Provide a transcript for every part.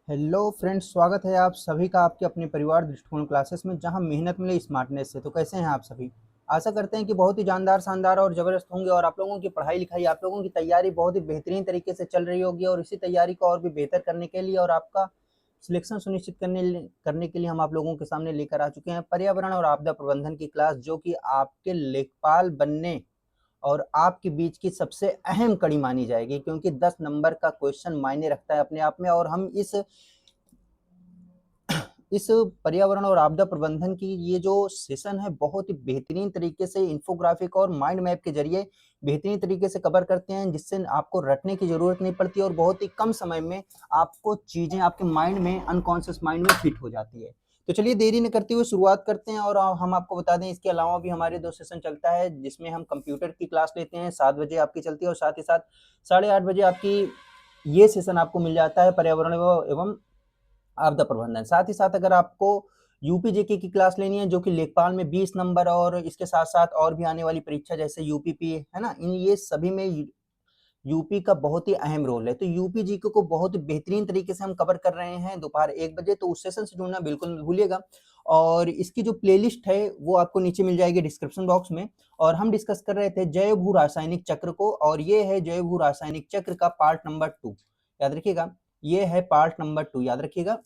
Hello friends, स्वागत है आप सभी का आपके अपने परिवार दृष्टिकोण क्लासेस में, जहां मेहनत मिले स्मार्टनेस से। तो कैसे हैं आप सभी? आशा करते हैं कि बहुत ही जानदार, शानदार और ज़बरदस्त होंगे और आप लोगों की पढ़ाई लिखाई, आप लोगों की तैयारी बहुत ही बेहतरीन तरीके से चल रही होगी। और इसी तैयारी को और भी बेहतर करने के लिए और आपका सिलेक्शन सुनिश्चित करने के लिए हम आप लोगों के सामने लेकर आ चुके हैं पर्यावरण और आपदा प्रबंधन की क्लास, जो कि आपके लेखपाल बनने और आपके बीच की सबसे अहम कड़ी मानी जाएगी, क्योंकि 10 नंबर का क्वेश्चन मायने रखता है अपने आप में। और हम इस पर्यावरण और आपदा प्रबंधन की ये जो सेशन है, बहुत ही बेहतरीन तरीके से इंफोग्राफिक और माइंड मैप के जरिए बेहतरीन तरीके से कवर करते हैं, जिससे आपको रटने की जरूरत नहीं पड़ती और बहुत ही कम समय में आपको चीजें आपके माइंड में, अनकॉन्शियस माइंड में फिट हो जाती है। तो चलिए देरी न करते हुए शुरुआत करते हैं। और हम आपको बता दें, इसके अलावा भी हमारे 2 सेशन चलता है, जिसमें हम कंप्यूटर की क्लास लेते हैं, 7 बजे आपकी चलती है, और साथ ही साथ 8:30 बजे आपकी ये सेशन आपको मिल जाता है पर्यावरण एवं आपदा प्रबंधन। साथ ही साथ अगर आपको यूपी जेके की क्लास लेनी है, जो कि लेखपाल में 20 नंबर, और इसके साथ साथ और भी आने वाली परीक्षा जैसे यूपीपी है ना, इन ये सभी में यूपी का बहुत ही अहम रोल है। तो यूपी जीके को बहुत बेहतरीन तरीके से हम कवर कर रहे हैं दोपहर 1 बजे, तो उस सेशन से जुड़ना बिल्कुल मत भूलिएगा। और इसकी जो प्लेलिस्ट है वो आपको नीचे मिल जाएगी डिस्क्रिप्शन बॉक्स में। और हम डिस्कस कर रहे थे जैव भू रासायनिक चक्र को, और ये है जैव भू रासायनिक चक्र का पार्ट नंबर 2। याद रखिएगा, ये है पार्ट नंबर 2, याद रखिएगा।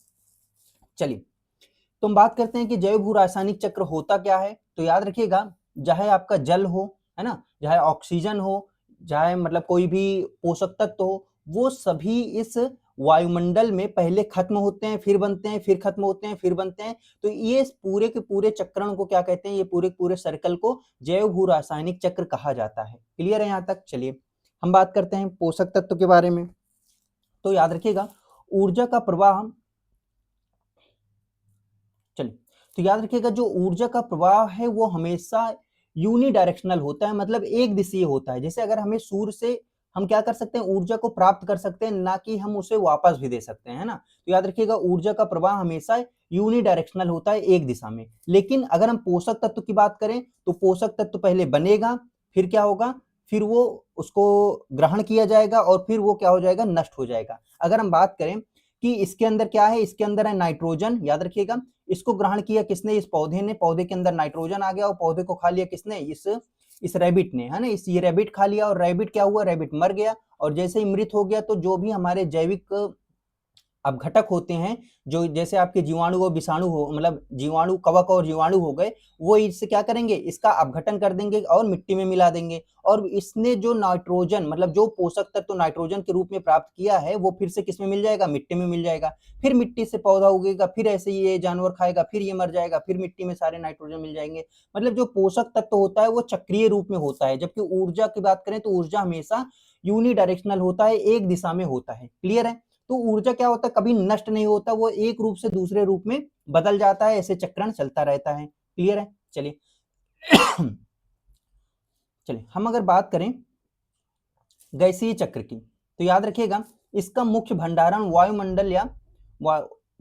चलिए, तो हम बात करते हैं कि जैव भू रासायनिक चक्र होता क्या है। तो याद रखिएगा, चाहे आपका जल हो, है ना, चाहे ऑक्सीजन हो, चाहे मतलब कोई भी पोषक तत्व हो, वो सभी इस वायुमंडल में पहले खत्म होते हैं, फिर बनते हैं, फिर खत्म होते हैं, फिर बनते हैं। तो ये पूरे के पूरे चक्रण को क्या कहते हैं? ये पूरे के पूरे सर्कल को जैव भू रासायनिक चक्र कहा जाता है। क्लियर है यहाँ तक? चलिए, हम बात करते हैं पोषक तत्व के बारे में। तो याद रखिएगा, ऊर्जा का प्रवाह, चलिए, तो याद रखिएगा, जो ऊर्जा का प्रवाह है वो हमेशा यूनिडायरेक्शनल होता है, मतलब एक दिशीय होता है। जैसे अगर हमें सूर्य से हम क्या कर सकते हैं? ऊर्जा को प्राप्त कर सकते हैं, ना कि हम उसे वापस भी दे सकते हैं, है ना। तो याद रखिएगा, ऊर्जा का प्रवाह हमेशा यूनिडायरेक्शनल होता है, एक दिशा में। लेकिन अगर हम पोषक तत्व की बात करें, तो पोषक तत्व पहले बनेगा, फिर क्या होगा? फिर वो उसको ग्रहण किया जाएगा और फिर वो क्या हो जाएगा? नष्ट हो जाएगा। अगर हम बात करें कि इसके अंदर क्या है, इसके अंदर है नाइट्रोजन। याद रखिएगा, इसको ग्रहण किया किसने? इस पौधे ने। पौधे के अंदर नाइट्रोजन आ गया और पौधे को खा लिया किसने? इस रैबिट ने, है ना। ये रैबिट खा लिया और रैबिट क्या हुआ? रैबिट मर गया। और जैसे ही मृत हो गया, तो जो भी हमारे जैविक अपघटक होते हैं, जो जैसे आपके जीवाणु और विषाणु हो, मतलब जीवाणु, कवक और जीवाणु हो गए, वो इससे क्या करेंगे? इसका अपघटन कर देंगे और मिट्टी में मिला देंगे। और इसने जो नाइट्रोजन, मतलब जो पोषक तत्व तो नाइट्रोजन के रूप में प्राप्त किया है, वो फिर से किसमें मिल जाएगा? मिट्टी में मिल जाएगा। फिर मिट्टी से पौधा उगेगा, फिर ऐसे ही ये जानवर खाएगा, फिर ये मर जाएगा, फिर मिट्टी में सारे नाइट्रोजन मिल जाएंगे। मतलब जो पोषक तत्व होता है वो चक्रीय रूप में होता है। जबकि ऊर्जा की बात करें, तो ऊर्जा हमेशा यूनिडायरेक्शनल होता है, एक दिशा में होता है। क्लियर है? तो ऊर्जा क्या होता है? कभी नष्ट नहीं होता, वो एक रूप से दूसरे रूप में बदल जाता है, ऐसे चक्रण चलता रहता है। क्लियर है? चलिए, चलिए हम अगर बात करें गैसीय चक्र की, तो याद रखिएगा, इसका मुख्य भंडारण वायुमंडल या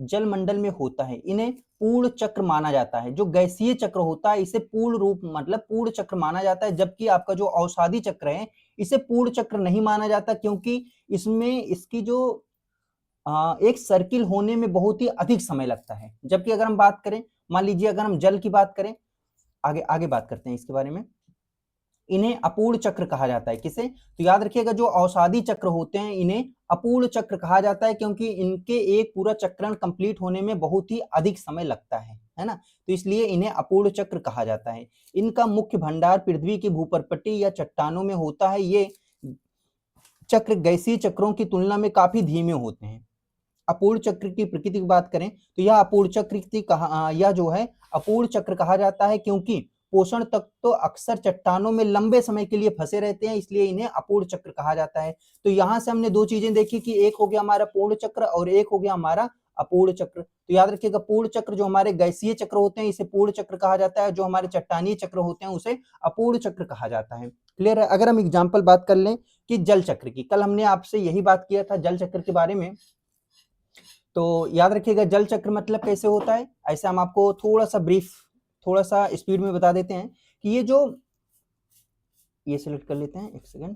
जलमंडल में होता है। इन्हें पूर्ण चक्र माना जाता है। जो गैसीय चक्र होता है, इसे पूर्ण रूप, मतलब पूर्ण चक्र माना जाता है। जबकि आपका जो औषधि चक्र है, इसे पूर्ण चक्र नहीं माना जाता, क्योंकि इसमें इसकी जो एक सर्किल होने में बहुत ही अधिक समय लगता है। जबकि अगर हम बात करें, मान लीजिए अगर हम जल की बात करें, आगे आगे बात करते हैं इसके बारे में, इन्हें अपूर्ण चक्र कहा जाता है। किसे? तो याद रखिएगा, जो औषधि चक्र होते हैं, इन्हें अपूर्ण चक्र कहा जाता है, क्योंकि इनके एक पूरा चक्रण कंप्लीट होने में बहुत ही अधिक समय लगता है ना। तो इसलिए इन्हें अपूर्ण चक्र कहा जाता है। इनका मुख्य भंडार पृथ्वी की भूपर्पट्टी या चट्टानों में होता है। ये चक्र गैसीय चक्रों की तुलना में काफी धीमे होते हैं। अपूर्ण चक्र की प्रकृति की बात करें, तो यह अपूर्ण चक्र की यह जो है अपूर्ण चक्र कहा जाता है, क्योंकि पोषण तत्व तो अक्सर चट्टानों में लंबे समय के लिए फंसे रहते हैं, इसलिए इन्हें अपूर्ण चक्र कहा जाता है। तो यहां से हमने दो चीजें देखी कि एक हो गया हमारा पूर्ण चक्र और एक हो गया हमारा अपूर्ण चक्र। तो याद रखिएगा, पूर्ण चक्र जो हमारे गैसीय चक्र होते हैं, इसे पूर्ण चक्र कहा जाता है। जो हमारे चट्टानीय चक्र होते हैं, उसे अपूर्ण चक्र कहा जाता है। क्लियर है? अगर हम एग्जाम्पल बात कर लें कि जल चक्र की, कल हमने आपसे यही बात किया था जल चक्र के बारे में। तो याद रखिएगा, जल चक्र मतलब कैसे होता है, ऐसे हम आपको थोड़ा सा ब्रीफ, थोड़ा सा स्पीड में बता देते हैं कि ये सिलेक्ट कर लेते हैं, एक सेकंड।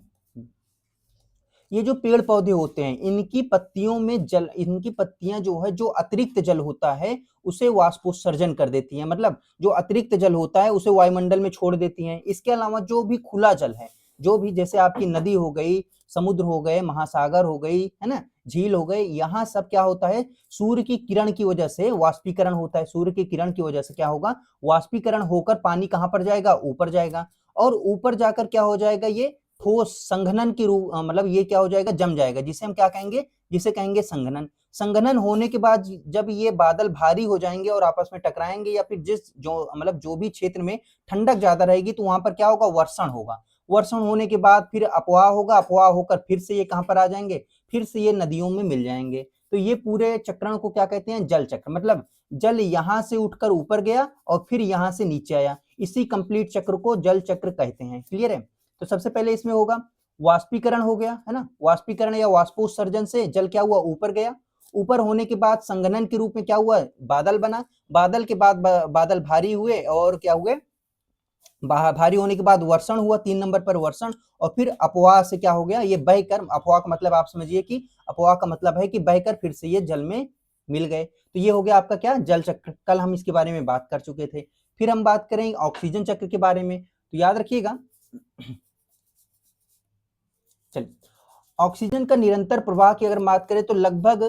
ये जो पेड़ पौधे होते हैं इनकी पत्तियों में जल, इनकी पत्तियां जो है, जो अतिरिक्त जल होता है उसे वाष्पोत्सर्जन कर देती हैं, मतलब जो अतिरिक्त जल होता है उसे वायुमंडल में छोड़ देती हैं। इसके अलावा जो भी खुला जल है, जो भी जैसे आपकी नदी हो गई, समुद्र हो गए, महासागर हो गई, है ना, झील हो गए, यहाँ सब क्या होता है, सूर्य की किरण की वजह से वाष्पीकरण होता है। सूर्य की किरण की वजह से क्या होगा, वाष्पीकरण होकर पानी कहां पर जाएगा, ऊपर जाएगा, और ऊपर जाकर क्या हो जाएगा, ये ठोस संघनन के रूप, मतलब ये क्या हो जाएगा, जम जाएगा, जिसे हम क्या कहेंगे, जिसे कहेंगे संघनन। संघनन होने के बाद जब ये बादल भारी हो जाएंगे और आपस में टकराएंगे, या फिर जिस जो मतलब जो भी क्षेत्र में ठंडक ज्यादा रहेगी तो वहां पर क्या होगा, वर्षण होगा। वर्षण होने के बाद फिर अपवाह होगा, अपवाह होकर फिर से ये कहां पर आ जाएंगे, फिर से ये नदियों में मिल जाएंगे। तो ये पूरे चक्रण को क्या कहते हैं, जल चक्र, मतलब जल यहां से उठकर ऊपर गया और फिर यहां से नीचे आया, इसी कंप्लीट चक्र को जल चक्र कहते हैं। क्लियर है। तो सबसे पहले इसमें होगा वाष्पीकरण हो गया, है ना, वाष्पीकरण या वाष्पोत्सर्जन से जल क्या हुआ, ऊपर गया। ऊपर होने के बाद संघनन के रूप में क्या हुआ, बादल बना। बादल के बाद बादल भारी हुए और क्या हुए, भारी होने के बाद वर्षण हुआ, 3 नंबर पर वर्षण, और फिर अपवाह से क्या हो गया, ये बहकर, अपवाह का मतलब आप समझिए कि अपवाह का मतलब है कि बहकर फिर से ये जल में मिल गए। तो ये हो गया आपका क्या, जल चक्र। कल हम इसके बारे में बात कर चुके थे। फिर हम बात करें ऑक्सीजन चक्र के बारे में, तो याद रखिएगा। चलिए, ऑक्सीजन का निरंतर प्रवाह की अगर बात करें तो लगभग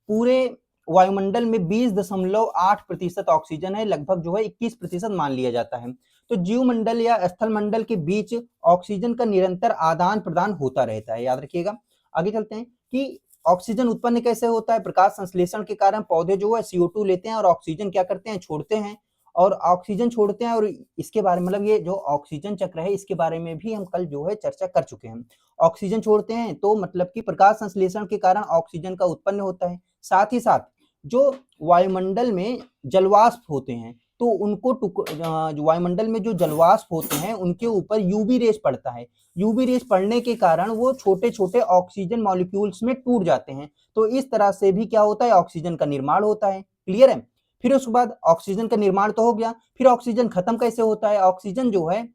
पूरे वायुमंडल में 20.8% ऑक्सीजन है, लगभग जो है 21% मान लिया जाता है। तो जीवमंडल या स्थल मंडल के बीच ऑक्सीजन का निरंतर आदान प्रदान होता रहता है, याद रखिएगा। आगे चलते हैं कि ऑक्सीजन उत्पन्न कैसे होता है, प्रकाश संश्लेषण के कारण पौधे जो है CO2 लेते हैं और ऑक्सीजन क्या करते हैं, छोड़ते हैं, और ऑक्सीजन छोड़ते हैं। और इसके बारे में, मतलब ये जो ऑक्सीजन चक्र है इसके बारे में भी हम कल जो है चर्चा कर चुके हैं। ऑक्सीजन छोड़ते हैं तो मतलब कि प्रकाश संश्लेषण के कारण ऑक्सीजन का उत्पन्न होता है। साथ ही साथ जो वायुमंडल में जलवाष्प होते हैं तो उनको जो वायुमंडल में जो जलवाष्प होते हैं उनके ऊपर यूवी रेस पड़ता है। यूवी रेस पड़ने के कारण वो छोटे छोटे ऑक्सीजन मॉलिक्यूल्स में टूट जाते हैं। तो इस तरह से भी क्या होता है, ऑक्सीजन का निर्माण होता है। क्लियर है। फिर उसके बाद ऑक्सीजन का निर्माण तो हो गया, फिर ऑक्सीजन खत्म कैसे होता है। ऑक्सीजन जो है,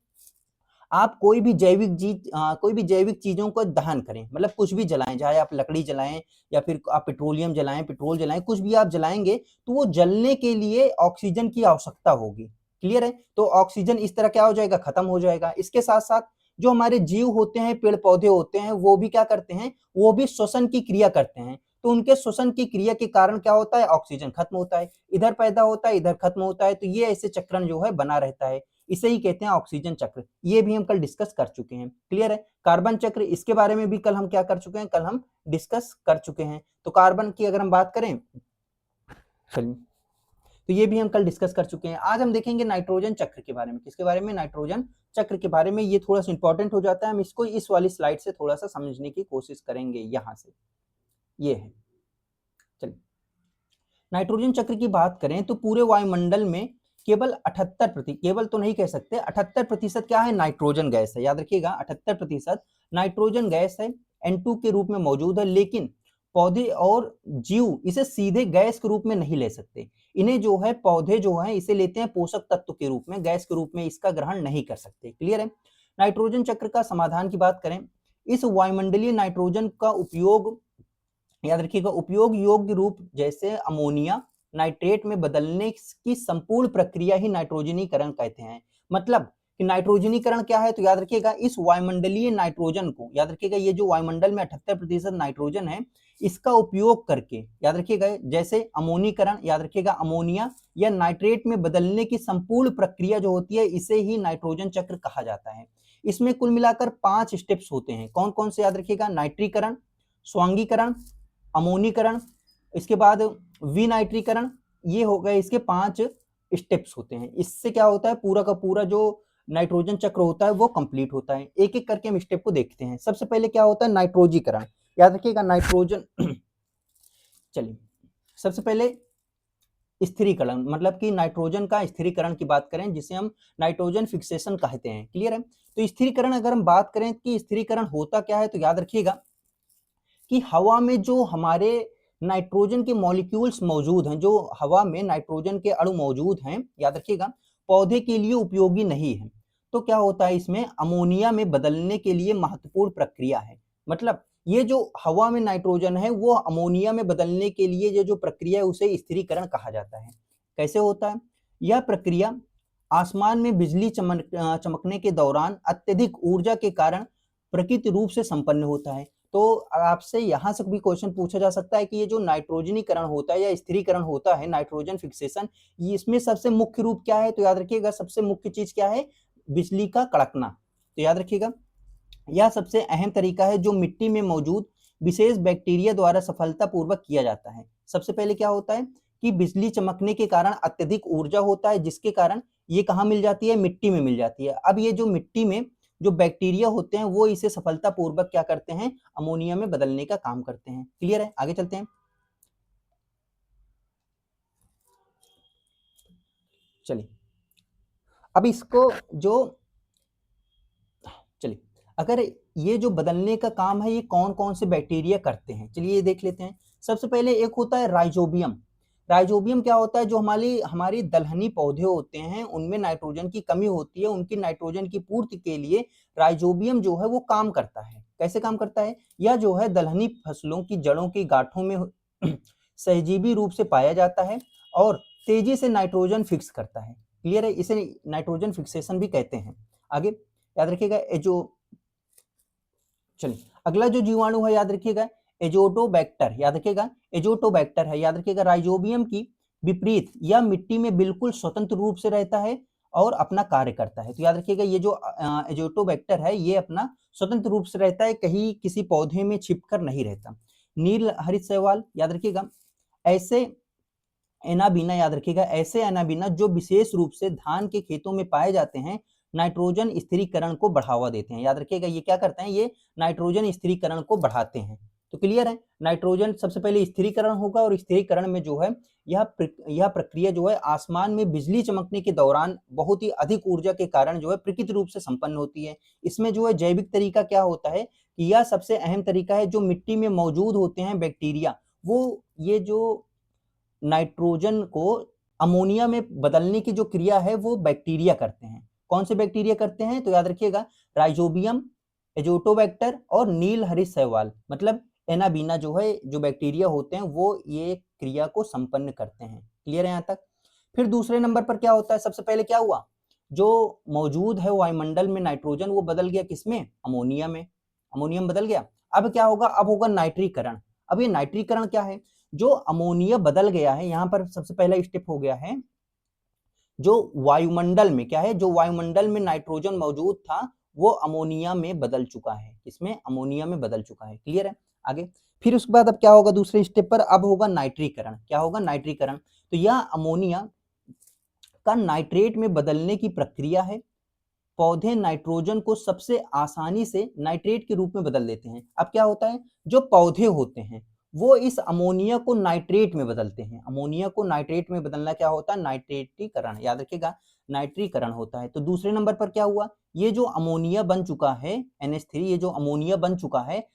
आप कोई भी कोई भी जैविक चीजों को दहन करें, मतलब कुछ भी जलाएं, चाहे आप लकड़ी जलाएं या फिर आप पेट्रोलियम जलाएं, पेट्रोल जलाएं, कुछ भी आप जलाएंगे तो वो जलने के लिए ऑक्सीजन की आवश्यकता होगी। क्लियर है। तो ऑक्सीजन इस तरह क्या हो जाएगा, खत्म हो जाएगा। इसके साथ साथ जो हमारे जीव होते हैं, पेड़ पौधे होते हैं, वो भी क्या करते हैं, वो भी श्वसन की क्रिया करते हैं। तो उनके श्वसन की क्रिया के कारण क्या होता है, ऑक्सीजन खत्म होता है, इधर पैदा होता है, इधर खत्म होता है। तो ये ऐसे चक्रण जो है बना रहता है, इसे ही कहते हैं ऑक्सीजन चक्र। ये भी हम कल डिस्कस कर चुके हैं। क्लियर है। कार्बन चक्र, इसके बारे में भी कल हम क्या कर चुके हैं, कल हम डिस्कस कर चुके हैं। तो कार्बन की अगर हम बात करें, चलिए, तो ये भी हम कल डिस्कस कर चुके हैं। आज हम देखेंगे नाइट्रोजन चक्र के बारे में। किसके बारे में, नाइट्रोजन चक्र के बारे में। ये थोड़ा सा इंपॉर्टेंट हो जाता है, हम इसको इस वाली स्लाइड से थोड़ा सा समझने की कोशिश करेंगे। यहां से ये है। चलिए, नाइट्रोजन चक्र की बात करें तो पूरे वायुमंडल में केवल 78%, केवल तो नहीं कह सकते, 78% क्या है, नाइट्रोजन गैस है। याद रखिएगा, 78% नाइट्रोजन गैस है, N2 के रूप में मौजूद है। लेकिन पौधे और जीव इसे सीधे गैस के रूप में नहीं ले सकते। इन्हें जो है, पौधे जो है इसे लेते हैं पोषक तत्व के रूप में, गैस के रूप में इसका ग्रहण नहीं कर सकते। क्लियर है। नाइट्रोजन चक्र का समाधान की बात करें, इस वायुमंडलीय नाइट्रोजन का उपयोग, याद रखिएगा, उपयोग योग्य रूप जैसे अमोनिया नाइट्रेट में बदलने की संपूर्ण प्रक्रिया ही नाइट्रोजनीकरण कहते हैं। मतलब कि नाइट्रोजनीकरण क्या है, तो याद रखिएगा, इस वायुमंडलीय नाइट्रोजन को, याद रखिएगा, ये जो वायुमंडल में 78% नाइट्रोजन है, इसका उपयोग करके, याद रखिएगा, जैसे अमोनीकरण, याद रखिएगा, अमोनिया या नाइट्रेट में बदलने की संपूर्ण प्रक्रिया जो होती है, इसे ही नाइट्रोजन चक्र कहा जाता है। इसमें कुल मिलाकर 5 स्टेप्स होते हैं। कौन कौन से, याद रखिएगा, नाइट्रीकरण, स्वांगीकरण, अमोनीकरण, इसके बाद विनाइट्रीकरण। ये हो गए इसके 5 स्टेप्स होते हैं। इससे क्या होता है, पूरा का पूरा जो नाइट्रोजन चक्र होता है वो कंप्लीट होता है। एक एक करके हम स्टेप को देखते हैं। सबसे पहले क्या होता है, नाइट्रोजीकरण। याद रखिएगा, नाइट्रोजन चलिए, सबसे पहले स्थिरीकरण, मतलब कि नाइट्रोजन का स्थिरीकरण की बात करें, जिसे हम नाइट्रोजन फिक्सेशन कहते हैं। क्लियर है। तो स्थिरीकरण अगर हम बात करें कि स्थिरीकरण होता क्या है, तो याद रखिएगा कि हवा में जो हमारे नाइट्रोजन के मॉलिक्यूल्स मौजूद हैं, जो हवा में नाइट्रोजन के अणु मौजूद हैं, याद रखिएगा, पौधे के लिए उपयोगी नहीं है। तो क्या होता है, इसमें अमोनिया में बदलने के लिए महत्वपूर्ण प्रक्रिया है। मतलब ये जो हवा में नाइट्रोजन है वो अमोनिया में बदलने के लिए ये जो प्रक्रिया है उसे स्थिरीकरण कहा जाता है। कैसे होता है? यह प्रक्रिया आसमान में बिजली चमकने के दौरान अत्यधिक ऊर्जा के कारण प्राकृतिक रूप से संपन्न होता है। तो आपसे यहाँ से भी क्वेश्चन पूछा जा सकता है कि ये जो नाइट्रोजनीकरण होता है या स्थिरीकरण होता है, नाइट्रोजन फिक्सेशन, ये इसमें सबसे मुख्य रूप क्या है? तो याद रखिएगा सबसे मुख्य चीज क्या है? बिजली का कड़कना। तो याद रखिएगा यह सबसे अहम तरीका है जो मिट्टी में मौजूद विशेष बैक्टीरिया द्वारा सफलतापूर्वक किया जाता है। सबसे पहले क्या होता है कि बिजली चमकने के कारण अत्यधिक ऊर्जा होता है, जिसके कारण ये कहाँ मिल जाती है? मिट्टी में मिल जाती है। अब ये जो मिट्टी में जो बैक्टीरिया होते हैं वो इसे सफलतापूर्वक क्या करते हैं? अमोनिया में बदलने का काम करते हैं। क्लियर है? आगे चलते हैं। चलिए अब इसको जो चलिए अगर ये जो बदलने का काम है ये कौन कौन से बैक्टीरिया करते हैं, चलिए ये देख लेते हैं। सबसे पहले एक होता है राइजोबियम। राइजोबियम क्या होता है? जो हमारी हमारी दलहनी पौधे होते हैं उनमें नाइट्रोजन की कमी होती है, उनकी नाइट्रोजन की पूर्ति के लिए राइजोबियम जो है वो काम करता है। कैसे काम करता है? यह जो है दलहनी फसलों की जड़ों की गांठों में सहजीवी रूप से पाया जाता है और तेजी से नाइट्रोजन फिक्स करता है। क्लियर है? इसे नाइट्रोजन फिक्सेशन भी कहते हैं। आगे याद रखिएगा जो चलिए अगला जो जीवाणु है याद रखिएगा एजोटोबैक्टर। याद रखिएगा एजोटोबैक्टर है। याद रखिएगा राइजोबियम की विपरीत यह मिट्टी में बिल्कुल स्वतंत्र रूप से रहता है और अपना कार्य करता है। तो याद रखिएगा ये जो एजोटोबैक्टर है ये अपना स्वतंत्र रूप से रहता है, कहीं किसी पौधे में छिपकर नहीं रहता। नील हरित शैवाल याद रखिएगा ऐसे एनाबीना। याद रखिएगा ऐसे एनाबीना जो विशेष रूप से धान के खेतों में पाए जाते हैं नाइट्रोजन स्थिरीकरण को बढ़ावा देते हैं। याद रखिएगा ये क्या करते हैं? ये नाइट्रोजन स्थिरीकरण को बढ़ाते हैं। तो क्लियर है? नाइट्रोजन सबसे पहले स्थिरीकरण होगा और स्थिरीकरण में जो है यह प्रक्रिया जो है आसमान में बिजली चमकने के दौरान बहुत ही अधिक ऊर्जा के कारण जो है प्राकृतिक रूप से संपन्न होती है। इसमें जो है जैविक तरीका क्या होता है कि यह सबसे अहम तरीका है जो मिट्टी में मौजूद होते हैं बैक्टीरिया, वो ये जो नाइट्रोजन को अमोनिया में बदलने की जो क्रिया है वो बैक्टीरिया करते हैं। कौन से बैक्टीरिया करते हैं? तो याद रखिएगा राइजोबियम, एजोटोबैक्टर और नील हरित शैवाल, मतलब एनाबीना जो है जो बैक्टीरिया होते हैं वो ये क्रिया को संपन्न करते हैं। क्लियर है यहाँ तक? फिर दूसरे नंबर पर क्या होता है? सबसे पहले क्या हुआ? जो मौजूद है वायुमंडल में नाइट्रोजन वो बदल गया किसमें? अमोनिया में। अमोनियम बदल गया। अब क्या होगा? अब होगा नाइट्रीकरण। अब ये नाइट्रीकरण क्या है? जो अमोनिया बदल गया है यहाँ पर सबसे पहला स्टेप हो गया है जो वायुमंडल में क्या है? जो वायुमंडल में नाइट्रोजन मौजूद था वो अमोनिया में बदल चुका है। किसमें? अमोनिया में बदल चुका है। क्लियर है? आगे फिर उसके बाद अब क्या होगा? दूसरे स्टेप पर अब होगा नाइट्रीकरण। क्या होगा? नाइट्रीकरण। तो यह अमोनिया का नाइट्रेट में बदलने की प्रक्रिया है। पौधे नाइट्रोजन को सबसे आसानी से नाइट्रेट के रूप में बदल देते हैं। अब क्या होता है? जो पौधे होते हैं वो इस अमोनिया को नाइट्रेट में बदलते हैं। अमोनिया को नाइट्रेट में बदलना क्या होता है? नाइट्रेटीकरण। याद रखिएगा नाइट्रीकरण होता है। तो दूसरे नंबर पर क्या हुआ? ये जो अमोनिया बन चुका है NH3, ये जो अमोनिया बन चुका है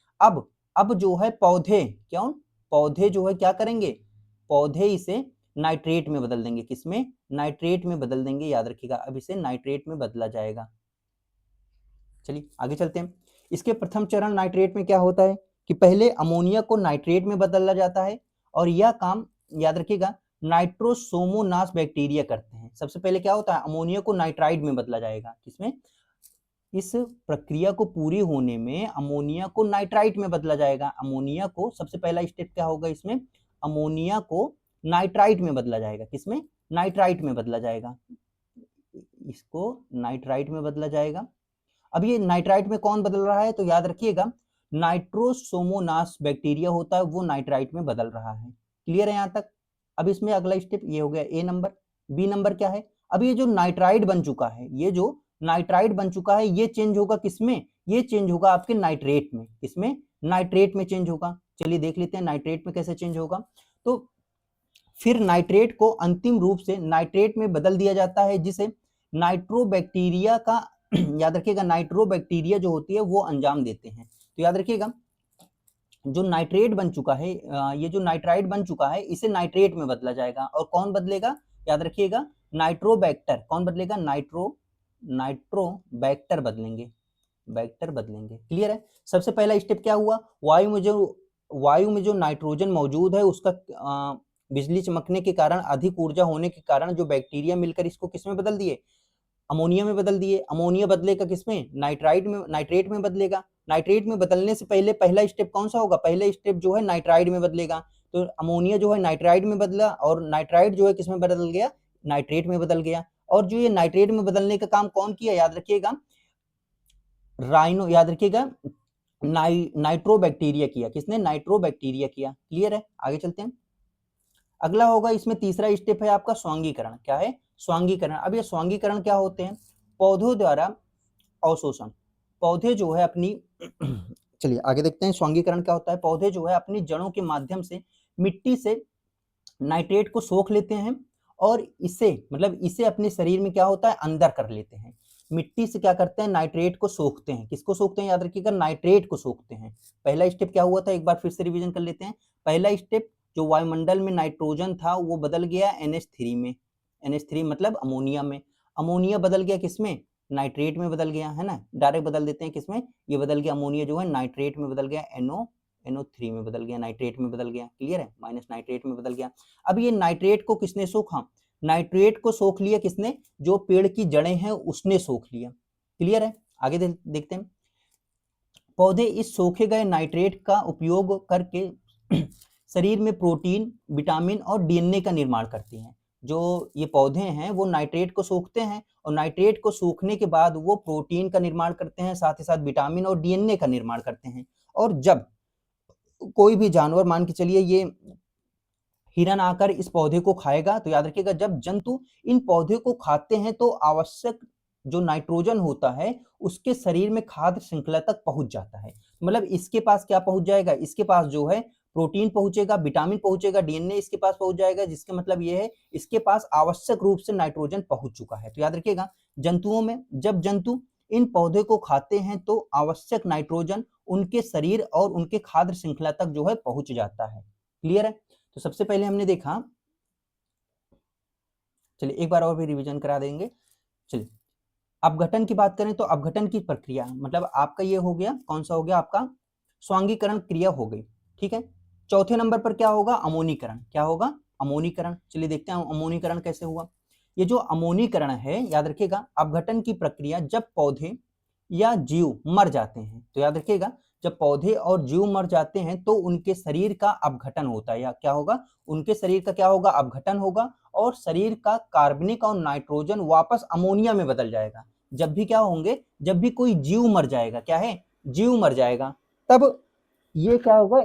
अब जो है पौधे क्यों पौधे जो है क्या करेंगे? पौधे इसे नाइट्रेट में बदल देंगे। किसमें? नाइट्रेट में बदल देंगे। याद रखिएगा अब इसे नाइट्रेट में बदला जाएगा। चलिए आगे चलते हैं। इसके प्रथम चरण नाइट्रेट में क्या होता है कि पहले अमोनिया को नाइट्रेट में बदला जाता है और यह काम याद रखिएगा नाइट्रोसोमोनास बैक्टीरिया करते हैं। सबसे पहले क्या होता है? अमोनिया को नाइट्राइड में बदला जाएगा। किसमें? इस प्रक्रिया को पूरी होने में अमोनिया को नाइट्राइट में बदला जाएगा। अमोनिया को सबसे पहला स्टेप क्या होगा इसमें? अमोनिया को नाइट्राइट में बदला जाएगा। किसमें? नाइट्राइट में बदला जाएगा। इसको नाइट्राइट में बदला जाएगा। अब ये नाइट्राइट में कौन बदल रहा है? तो याद रखिएगा नाइट्रोसोमोनास बैक्टीरिया होता है वो नाइट्राइट में बदल रहा है। क्लियर है यहाँ तक? अब इसमें अगला स्टेप ये हो गया ए नंबर। बी नंबर क्या है? अब ये जो नाइट्राइड बन चुका है ये चेंज होगा किसमें? ये चेंज होगा आपके नाइट्रेट में। किसमें? नाइट्रेट में चेंज होगा। चलिए देख लेते हैं नाइट्रेट में कैसे चेंज होगा। तो फिर नाइट्रेट को अंतिम रूप से नाइट्रेट में बदल दिया जाता है जिसे नाइट्रोबैक्टीरिया का याद रखिएगा नाइट्रोबैक्टीरिया जो होती है वो अंजाम देते हैं। तो याद रखिएगा जो नाइट्रेट बन चुका है ये जो नाइट्राइड बन चुका है इसे नाइट्रेट में बदला जाएगा। और कौन बदलेगा? याद रखिएगा नाइट्रोबैक्टर। कौन बदलेगा? नाइट्रोबैक्टर बदलेंगे। वेक्टर बदलेंगे। क्लियर है। सबसे पहला स्टेप क्या हुआ, वायु में जो नाइट्रोजन मौजूद है उसका बिजली चमकने के कारण, अधिक ऊर्जा होने के कारण जो बैक्टीरिया मिलकर इसको किसमें बदल दिए, अमोनिया में बदल दिए। अमोनिया बदलेगा किसमें, नाइट्रेट में बदलेगा। नाइट्रेट में बदलने से पहले पहला स्टेप कौन सा होगा, पहला स्टेप जो है नाइट्राइड में बदलेगा। तो अमोनिया जो है नाइट्राइड में बदला और नाइट्राइड जो है किसमें बदल गया, नाइट्रेट में बदल गया। और जो ये नाइट्रेट में बदलने का काम कौन किया, याद रखिएगा याद रखिएगा नाइट्रोबैक्टीरिया किया। किसने, नाइट्रोबैक्टीरिया किया। क्लियर है। आगे चलते हैं। अगला होगा, इसमें तीसरा स्टेप है आपका स्वांगीकरण। क्या है, स्वांगीकरण। अब ये स्वांगीकरण क्या होते हैं, पौधों द्वारा अवशोषण। पौधे जो है अपनी चलिए आगे देखते हैं स्वांगीकरण क्या होता है। पौधे जो है अपनी जड़ों के माध्यम से मिट्टी से नाइट्रेट को सोख लेते हैं और इसे अपने शरीर में क्या होता है, अंदर कर लेते हैं। मिट्टी से क्या करते हैं, नाइट्रेट को सोखते हैं। किसको सोखते हैं, याद रखिएगा नाइट्रेट को सोखते हैं। पहला स्टेप क्या हुआ था, एक बार फिर से रिवीजन कर लेते हैं। पहला स्टेप, जो वायुमंडल में नाइट्रोजन था वो बदल गया NH3 में। NH3 मतलब अमोनिया में। अमोनिया बदल गया किसमें, नाइट्रेट में बदल गया, है ना। डायरेक्ट बदल देते हैं किसमें, ये बदल गया अमोनिया जो है नाइट्रेट में बदल गया, NO3 में बदल गया, नाइट्रेट में बदल गया। क्लियर है, माइनस नाइट्रेट में बदल गया। अब ये नाइट्रेट को किसने सोखा, नाइट्रेट को सोख लिया किसने, जो पेड़ की जड़ें हैं उसने सोख लिया। क्लियर है। आगे देखते हैं। पौधे इस सोखे गए नाइट्रेट का उपयोग करके शरीर में प्रोटीन, विटामिन और DNA का निर्माण करते हैं। जो ये पौधे हैं वो नाइट्रेट को सोखते हैं और नाइट्रेट को सूखने के बाद वो प्रोटीन का निर्माण करते हैं, साथ ही साथ विटामिन और DNA का निर्माण करते हैं। और जब कोई भी जानवर, मान के चलिए ये हिरन आकर इस पौधे को खाएगा, तो याद रखिएगा जब जंतु इन पौधे को खाते हैं तो आवश्यक जो नाइट्रोजन होता है उसके शरीर में खाद्य श्रृंखला तक पहुंच जाता है। मतलब इसके पास क्या पहुंच जाएगा, इसके पास जो है प्रोटीन पहुंचेगा, विटामिन पहुंचेगा, DNA इसके पास पहुंच जाएगा, जिसके मतलब ये है इसके पास आवश्यक रूप से नाइट्रोजन पहुंच चुका है। तो याद रखिएगा जंतुओं में जब जंतु इन पौधे को खाते हैं तो आवश्यक नाइट्रोजन उनके शरीर और उनके खाद्य श्रृंखला तक जो है पहुंच जाता है। क्लियर है। तो सबसे पहले हमने देखा, चलिए एक बार और भी रिवीजन करा देंगे। चलिए अपघटन की बात करें तो अपघटन की प्रक्रिया मतलब आपका ये हो गया, कौन सा हो गया आपका, स्वांगीकरण क्रिया हो गई। ठीक है। चौथे नंबर पर क्या होगा, अमोनीकरण। क्या होगा, अमोनीकरण। चलिए देखते हैं अमोनीकरण कैसे हुआ। ये जो अमोनीकरण है, याद रखिएगा अपघटन की प्रक्रिया जब पौधे या जीव मर जाते हैं। तो याद रखिएगा जब पौधे और जीव मर जाते हैं तो उनके शरीर का अपघटन होता है, या क्या होगा, उनके शरीर का क्या होगा, अपघटन होगा और शरीर का कार्बनिक और नाइट्रोजन वापस अमोनिया में बदल जाएगा। जब भी क्या होंगे, जब भी कोई जीव मर जाएगा, क्या है, जीव मर जाएगा, तब ये क्या होगा,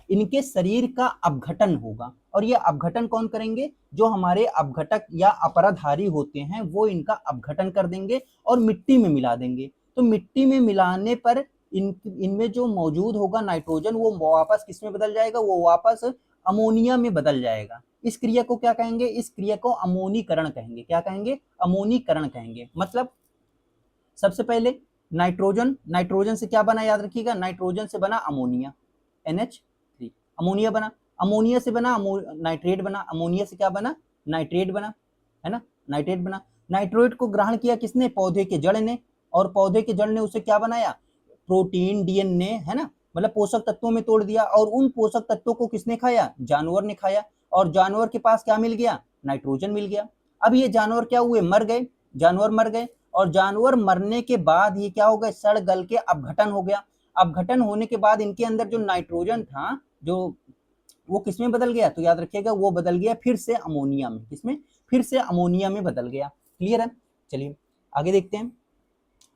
इनके शरीर का अपघटन होगा। और ये अपघटन कौन करेंगे, जो हमारे अपघटक या अपराधारी होते हैं वो इनका अपघटन कर देंगे और मिट्टी में मिला देंगे। तो मिट्टी में मिलाने पर इनमें जो मौजूद होगा नाइट्रोजन वो वापस किसमें बदल जाएगा, वो वापस अमोनिया में बदल जाएगा। इस क्रिया को क्या कहेंगे, इस क्रिया को अमोनीकरण कहेंगे। क्या कहेंगे, अमोनीकरण कहेंगे। मतलब सबसे पहले नाइट्रोजन से क्या बना, याद रखिएगा नाइट्रोजन से बना अमोनिया, NH3, अमोनिया बना, अमोनिया से बना नाइट्रेट बना, अमोनिया से क्या बना, नाइट्रेट बना, है ना, नाइट्रेट बना। नाइट्रेट को ग्रहण किया किसने, पौधे के जड़ ने, और पौधे के जड़ ने उसे क्या बनाया, प्रोटीन, DNA, है ना, मतलब पोषक तत्वों में तोड़ दिया। और उन पोषक तत्वों को किसने खाया, जानवर ने खाया, और जानवर के पास क्या मिल गया, नाइट्रोजन मिल गया। अब ये जानवर क्या हुए, मर गए, जानवर मर गए, और जानवर मरने के बाद ये क्या हो गए, सड़ गल के अपघटन हो गया। अपघटन होने के बाद इनके अंदर जो नाइट्रोजन था जो वो किसमें बदल गया, तो याद रखिएगा वो बदल गया फिर से अमोनिया में। किसमें, फिर से अमोनिया में बदल गया। क्लियर है। चलिए आगे देखते हैं।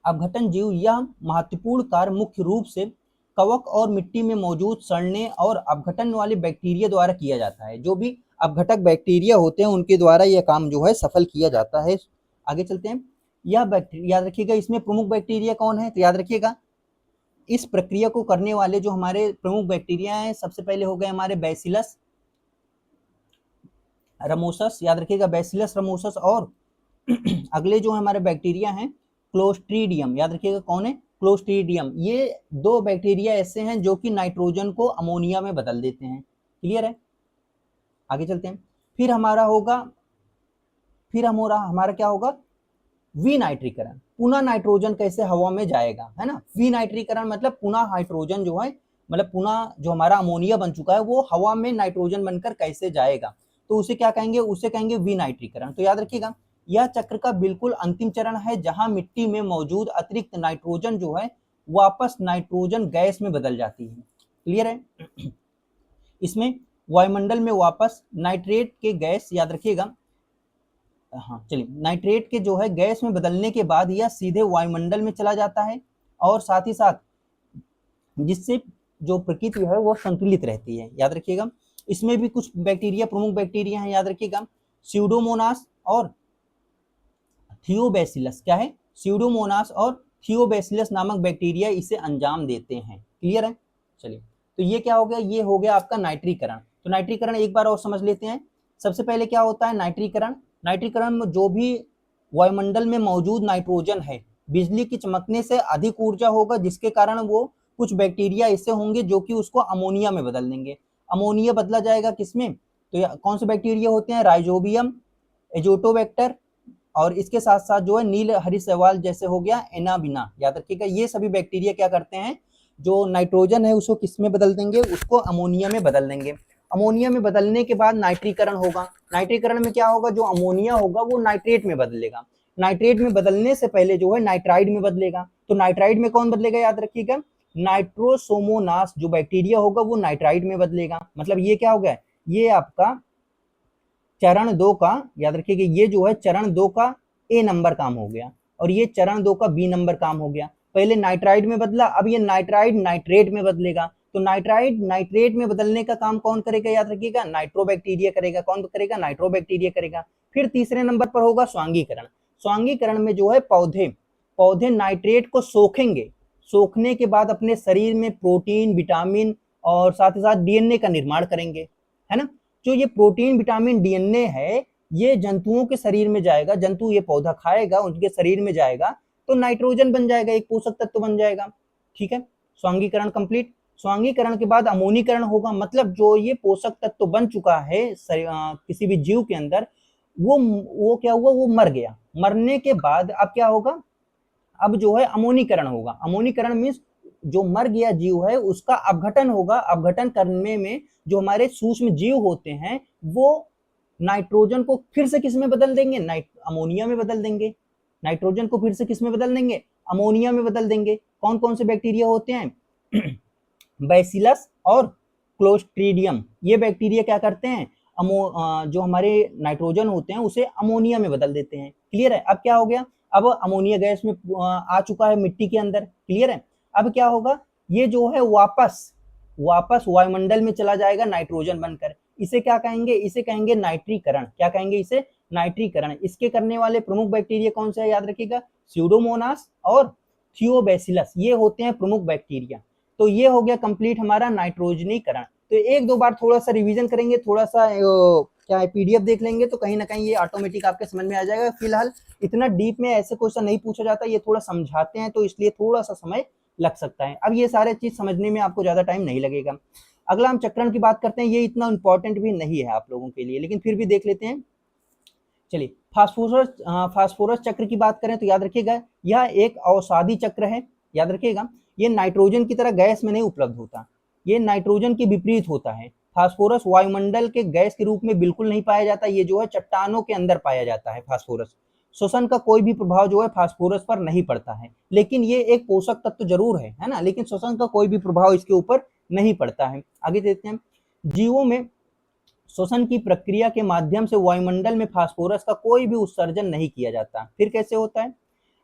अपघटन जीव यह महत्वपूर्ण कार्य मुख्य रूप से कवक और मिट्टी में मौजूद सड़ने और अपघटन वाले बैक्टीरिया द्वारा किया जाता है। जो भी अपघटक बैक्टीरिया होते हैं उनके द्वारा यह काम जो है सफल किया जाता है। आगे चलते हैं। यह बैक्टीरिया, याद रखिएगा इसमें प्रमुख बैक्टीरिया कौन है, तो याद रखिएगा इस प्रक्रिया को करने वाले जो हमारे प्रमुख बैक्टीरिया हैं, सबसे पहले हो गए हमारे बैसिलस रमोसस, याद रखिएगा बैसिलस रमोसस, और अगले जो हमारे बैक्टीरिया हैं क्लोस्ट्रीडियम, याद रखिएगा कौन है, क्लोस्ट्रीडियम। ये दो बैक्टीरिया ऐसे हैं जो कि नाइट्रोजन को अमोनिया में बदल देते हैं। क्लियर है। आगे चलते हैं। फिर हमारा क्या होगा, विनाइट्रीकरण, पुनः नाइट्रोजन कैसे हवा में जाएगा, है ना। विनाइट्रीकरण मतलब पुनः हाइड्रोजन जो है, मतलब पुनः जो हमारा अमोनिया बन चुका है वो हवा में नाइट्रोजन बनकर कैसे जाएगा, तो उसे क्या कहेंगे, उसे कहेंगे विनाइट्रीकरण। तो याद रखिएगा यह चक्र का बिल्कुल अंतिम चरण है जहां मिट्टी में मौजूद अतिरिक्त नाइट्रोजन जो है वापस नाइट्रोजन गैस में बदल जाती है। क्लियर है। इसमें वायुमंडल में वापस नाइट्रेट के गैस, याद रखिएगा, हाँ चलिए, नाइट्रेट के जो है गैस में बदलने के बाद यह सीधे वायुमंडल में चला जाता है और साथ ही साथ जिससे जो प्रकृति है वो संतुलित रहती है। याद रखिएगा इसमें भी कुछ बैक्टीरिया, प्रमुख बैक्टीरिया हैं, याद रखिएगा स्यूडोमोनास और थियोबैसिलस। क्या है, स्यूडोमोनास और थियोबैसिलस नामक बैक्टीरिया इसे अंजाम देते हैं। क्लियर है। चलिए, तो ये क्या हो गया, ये हो गया आपका नाइट्रीकरण। तो नाइट्रीकरण एक बार और समझ लेते हैं। सबसे पहले क्या होता है नाइट्रीकरण, नाइट्रीकरण में जो भी वायुमंडल में मौजूद नाइट्रोजन है बिजली की चमकने से अधिक ऊर्जा होगा, जिसके कारण वो कुछ बैक्टीरिया ऐसे होंगे जो कि उसको अमोनिया में बदल देंगे। अमोनिया बदला जाएगा किसमें, तो कौन से बैक्टीरिया होते हैं, राइजोबियम, एजोटोबैक्टर और इसके साथ साथ जो है नील हरी शैवाल जैसे हो गया एनाबिना। याद रखिएगा ये सभी बैक्टीरिया क्या करते हैं, जो नाइट्रोजन है उसको किस में बदल देंगे, उसको अमोनिया में बदल देंगे। अमोनिया में बदलने के बाद नाइट्रीकरण होगा। नाइट्रीकरण में क्या होगा, जो अमोनिया होगा वो नाइट्रेट में बदलेगा। नाइट्रेट में बदलने से पहले जो है नाइट्राइड में बदलेगा। तो नाइट्राइड में कौन बदलेगा, याद रखिएगा नाइट्रोसोमोनास जो बैक्टीरिया होगा वो नाइट्राइड में बदलेगा। मतलब ये क्या हो गया, ये आपका चरण 2 का, याद रखिए ये जो है चरण 2 का ए नंबर काम हो गया और ये चरण 2 का बी नंबर काम हो गया। पहले नाइट्राइड में बदला, अब ये नाइट्राइड नाइट्रेट में बदलेगा। तो नाइट्राइड नाइट्रेट में बदलने का काम कौन करेगा, याद रखिएगा नाइट्रोबैक्टीरिया करेगा। कौन करेगा, नाइट्रोबैक्टीरिया करेगा। फिर तीसरे नंबर पर होगा स्वांगीकरण। स्वांगीकरण में जो है पौधे नाइट्रेट को सोखेंगे, सोखने के बाद अपने शरीर में प्रोटीन, विटामिन और साथ ही साथ डीएनए का निर्माण करेंगे, है ना। जो ये प्रोटीन, विटामिन, डीएनए है ये जंतुओं के शरीर में जाएगा, जंतु ये पौधा खाएगा, उनके शरीर में जाएगा तो नाइट्रोजन बन जाएगा, एक पोषक तत्व बन जाएगा। ठीक है, स्वांगीकरण कंप्लीट। स्वांगीकरण के बाद अमोनीकरण होगा, मतलब जो ये पोषक तत्व बन चुका है किसी भी जीव के अंदर वो क्या हुआ, वो मर गया। मरने के बाद अब क्या होगा, अब जो है अमोनीकरण होगा। अमोनीकरण मीन्स जो मर गया जीव है उसका अपघटन होगा। अपघटन करने में जो हमारे सूक्ष्म जीव होते हैं वो नाइट्रोजन को फिर से किस में बदल देंगे, अमोनिया में बदल देंगे। नाइट्रोजन को फिर से किस में बदल देंगे, अमोनिया में बदल देंगे। कौन कौन से बैक्टीरिया होते हैं बैसिलस और क्लोस्ट्रीडियम, ये बैक्टीरिया क्या करते हैं, जो हमारे नाइट्रोजन होते हैं उसे अमोनिया में बदल देते हैं। क्लियर है। अब क्या हो गया, अब अमोनिया गैस में आ चुका है मिट्टी के अंदर। क्लियर है। अब क्या होगा, ये जो है वापस वायुमंडल में चला जाएगा नाइट्रोजन बनकर। इसे क्या कहेंगे, इसे कहेंगे नाइट्रीकरण। क्या कहेंगे, इसे नाइट्रीकरण। इसके करने वाले प्रमुख बैक्टीरिया कौन से है, याद रखिएगा स्यूडोमोनास और थियोबैसिलस, ये होते हैं प्रमुख बैक्टीरिया। तो ये हो गया कंप्लीट हमारा नाइट्रोजनीकरण। तो एक दो बार थोड़ा सा रिवीजन करेंगे, थोड़ा सा क्या है पीडीएफ देख लेंगे तो कहीं ना कहीं ये ऑटोमेटिक आपके समझ में आ जाएगा। फिलहाल इतना डीप में ऐसे क्वेश्चन नहीं पूछा जाता, ये थोड़ा समझाते हैं तो इसलिए थोड़ा सा समय लग सकता है। अब ये सारे चीज समझने में आपको ज्यादा टाइम नहीं लगेगा। अगला हम चक्रण की बात करते हैं, ये इतना इंपॉर्टेंट भी नहीं है आप लोगों के लिए, लेकिन फिर भी देख लेते हैं। चलिए, फास्फोरस चक्र की बात करें तो याद रखिएगा यह एक अवसादी चक्र है। याद रखिएगा ये नाइट्रोजन की तरह गैस में नहीं उपलब्ध होता, ये नाइट्रोजन के विपरीत होता है। फास्फोरस वायुमंडल के गैस के रूप में बिल्कुल नहीं पाया जाता, ये जो है चट्टानों के अंदर पाया जाता है फास्फोरस। श्वसन का कोई भी प्रभाव जो है फास्फोरस पर नहीं पड़ता है, लेकिन ये एक पोषक तत्व जरूर है ना, लेकिन श्वसन का कोई भी प्रभाव इसके ऊपर नहीं पड़ता है। आगे देखते हैं, जीवों में श्वसन की प्रक्रिया के माध्यम से वायुमंडल में फास्फोरस का कोई भी उत्सर्जन नहीं किया जाता। फिर कैसे होता है,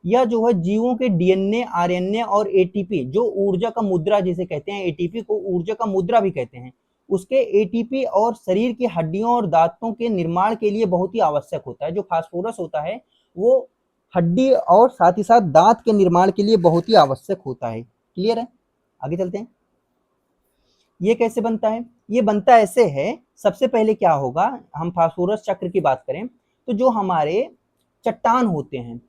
यह जो है जीवों के डीएनए, आरएनए और एटीपी, जो ऊर्जा का मुद्रा जिसे कहते हैं, एटीपी को ऊर्जा का मुद्रा भी कहते हैं, उसके एटीपी और शरीर की हड्डियों और दांतों के निर्माण के लिए बहुत ही आवश्यक होता है। जो फास्फोरस होता है वो हड्डी और साथ ही साथ दांत के निर्माण के लिए बहुत ही आवश्यक होता है। क्लियर है। आगे चलते हैं, ये कैसे बनता है, ये बनता ऐसे है। सबसे पहले क्या होगा, हम फास्फोरस चक्र की बात करें तो जो हमारे चट्टान होते हैं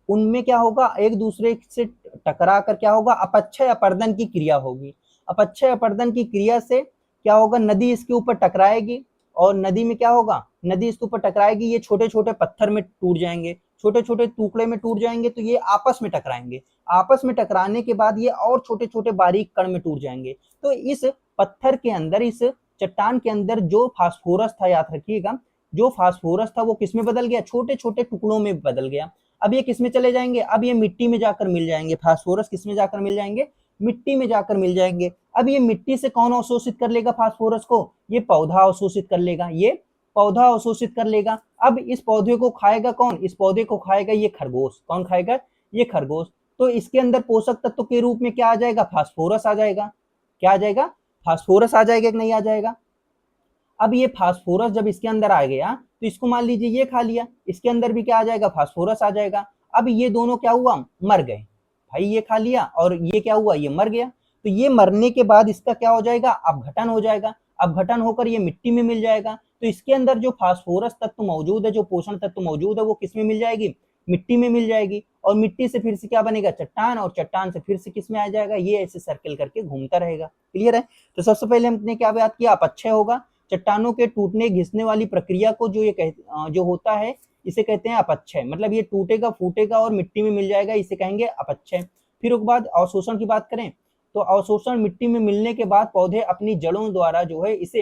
उनमें क्या होगा, एक दूसरे से टकरा कर क्या होगा, अपक्षय अपर्दन की क्रिया होगी। अपक्षय अपर्दन की क्रिया से क्या होगा, नदी इसके ऊपर टकराएगी और नदी में क्या होगा, नदी इसके ऊपर टकराएगी, ये छोटे छोटे पत्थर में टूट जाएंगे। छोटे छोटे टुकड़े में टूट जाएंगे तो ये आपस में टकराएंगे, आपस में टकराने के बाद ये और छोटे छोटे बारीक कण में टूट जाएंगे। तो इस पत्थर के अंदर, इस चट्टान के अंदर जो फास्फोरस था, याद रखिएगा, जो फास्फोरस था वो किस में बदल गया, छोटे छोटे टुकड़ों में बदल गया। अब ये किस में चले जाएंगे, अब ये मिट्टी में जाकर मिल जाएंगे। फास्फोरस किस में जाकर मिल जाएंगे, मिट्टी में जाकर मिल जाएंगे। अब ये मिट्टी से कौन अवशोषित कर लेगा फास्फोरस को, ये पौधा अवशोषित कर लेगा, ये पौधा अवशोषित कर लेगा। अब इस पौधे को खाएगा कौन, इस पौधे को खाएगा ये खरगोश। कौन खाएगा, ये खरगोश। तो इसके अंदर पोषक तत्व के रूप में क्या आ जाएगा, फास्फोरस आ जाएगा। क्या आ जाएगा, फास्फोरस आ जाएगा कि नहीं आ जाएगा। अब ये फास्फोरस जब इसके अंदर आ गया तो इसको मान लीजिए ये खा लिया, इसके अंदर भी क्या आ जाएगा, फास्फोरस आ जाएगा। अब ये दोनों क्या हुआ, मर गए। भाई ये खा लिया और ये क्या हुआ, ये मर गया। तो ये मरने के बाद इसका क्या हो जाएगा, अपघटन हो जाएगा। अपघटन होकर ये मिट्टी में मिल जाएगा। तो इसके अंदर जो फास्फोरस तत्व मौजूद है, जो पोषण तत्व मौजूद है, वो किस में मिल जाएगी, मिट्टी में मिल जाएगी। और मिट्टी से फिर से क्या बनेगा, चट्टान, और चट्टान से फिर से किस में आ जाएगा, ये ऐसे सर्किल करके घूमता रहेगा। क्लियर है। तो सबसे पहले हमने क्या बात किया, अपक्षय होगा। चट्टानों के टूटने घिसने वाली प्रक्रिया को जो होता है इसे कहते हैं अपक्षय। मतलब ये टूटेगा फूटेगा और मिट्टी में मिल जाएगा, इसे कहेंगे अपक्षय। फिर उसके बाद अवशोषण की बात करें तो अवशोषण मिट्टी में मिलने के बाद पौधे अपनी जड़ों द्वारा जो है इसे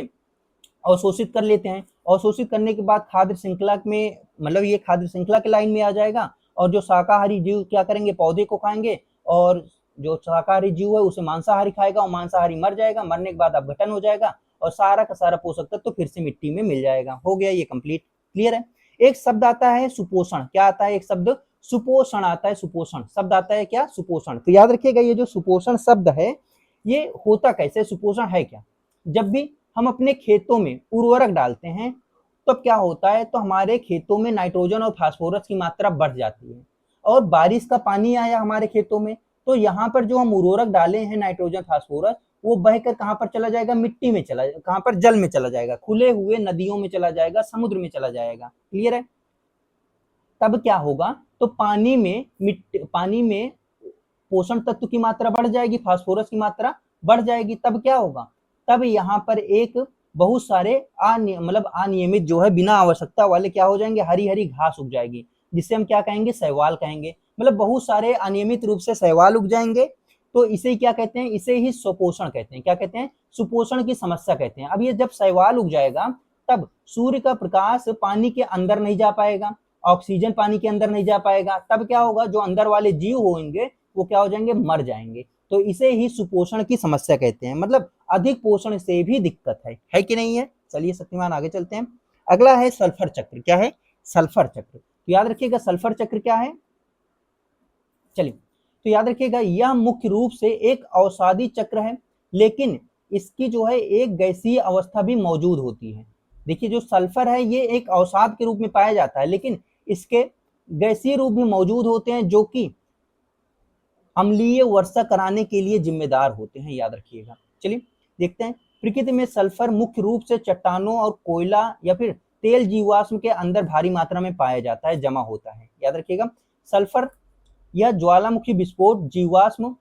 अवशोषित कर लेते हैं। अवशोषित करने के बाद खाद्य श्रृंखला में, मतलब ये खाद्य श्रृंखला के लाइन में आ जाएगा। और जो शाकाहारी जीव क्या करेंगे, पौधे को खाएंगे, और जो शाकाहारी जीव है उसे मांसाहारी खाएगा, और मांसाहारी मर जाएगा। मरने के बाद अपघटन हो जाएगा और सारा का सारा पोषक तत्व तो फिर से मिट्टी में मिल जाएगा। हो गया ये कंप्लीट। क्लियर है। एक शब्द आता है सुपोषण। क्या आता है, एक शब्द सुपोषण आता है। सुपोषण शब्द आता है क्या, सुपोषण। तो याद रखिएगा ये जो सुपोषण शब्द है ये होता कैसे, सुपोषण है क्या। जब भी हम अपने खेतों में उर्वरक डालते हैं तब क्या होता है, तो हमारे खेतों में नाइट्रोजन और फास्फोरस की मात्रा बढ़ जाती है। और बारिश का पानी आया हमारे खेतों में तो यहाँ पर जो हम उर्वरक डाले हैं नाइट्रोजन फास्फोरस, वो बहकर कहाँ पर चला जाएगा, मिट्टी में चला, कहाँ पर, जल में चला जाएगा, खुले हुए नदियों में चला जाएगा, समुद्र में चला जाएगा। क्लियर है। तब क्या होगा, तो पानी में पोषण तत्व की मात्रा बढ़ जाएगी, फास्फोरस की मात्रा बढ़ जाएगी। तब क्या होगा, तब यहाँ पर एक बहुत सारे अनियमित जो है बिना आवश्यकता वाले क्या हो जाएंगे, हरी हरी घास उग जाएगी, जिससे हम क्या कहेंगे, शैवाल कहेंगे। मतलब बहुत सारे अनियमित रूप से शैवाल उग जाएंगे। तो इसे क्या कहते हैं, इसे ही सुपोषण कहते हैं। क्या कहते हैं, सुपोषण की समस्या कहते हैं। अब ये जब शैवाल उग जाएगा तब सूर्य का प्रकाश पानी के अंदर नहीं जा पाएगा, ऑक्सीजन पानी के अंदर नहीं जा पाएगा। तब क्या होगा, जो अंदर वाले जीव होंगे वो क्या हो जाएंगे, मर जाएंगे। तो इसे ही सुपोषण की समस्या कहते हैं। मतलब अधिक पोषण से भी दिक्कत है कि नहीं है। चलिए शक्तिमान आगे चलते हैं। अगला है सल्फर चक्र। क्या है, सल्फर चक्र। तो याद रखिएगा सल्फर चक्र क्या है। चलिए तो याद रखिएगा यह मुख्य रूप से एक औषधि चक्र है, लेकिन इसकी जो है एक गैसीय अवस्था भी मौजूद होती है। देखिए जो सल्फर है ये एक औषध के रूप में पाया जाता है, लेकिन इसके गैसीय रूप भी मौजूद होते हैं जो कि अम्लीय वर्षा कराने के लिए जिम्मेदार होते हैं। याद रखिएगा। चलिए देखते हैं। प्रकृति में सल्फर मुख्य रूप से चट्टानों और कोयला या फिर तेल जीवाश्म के अंदर भारी मात्रा में पाया जाता है, जमा होता है। याद रखिएगा सल्फर यह ज्वालामुखी विस्फोट, जीवाश्म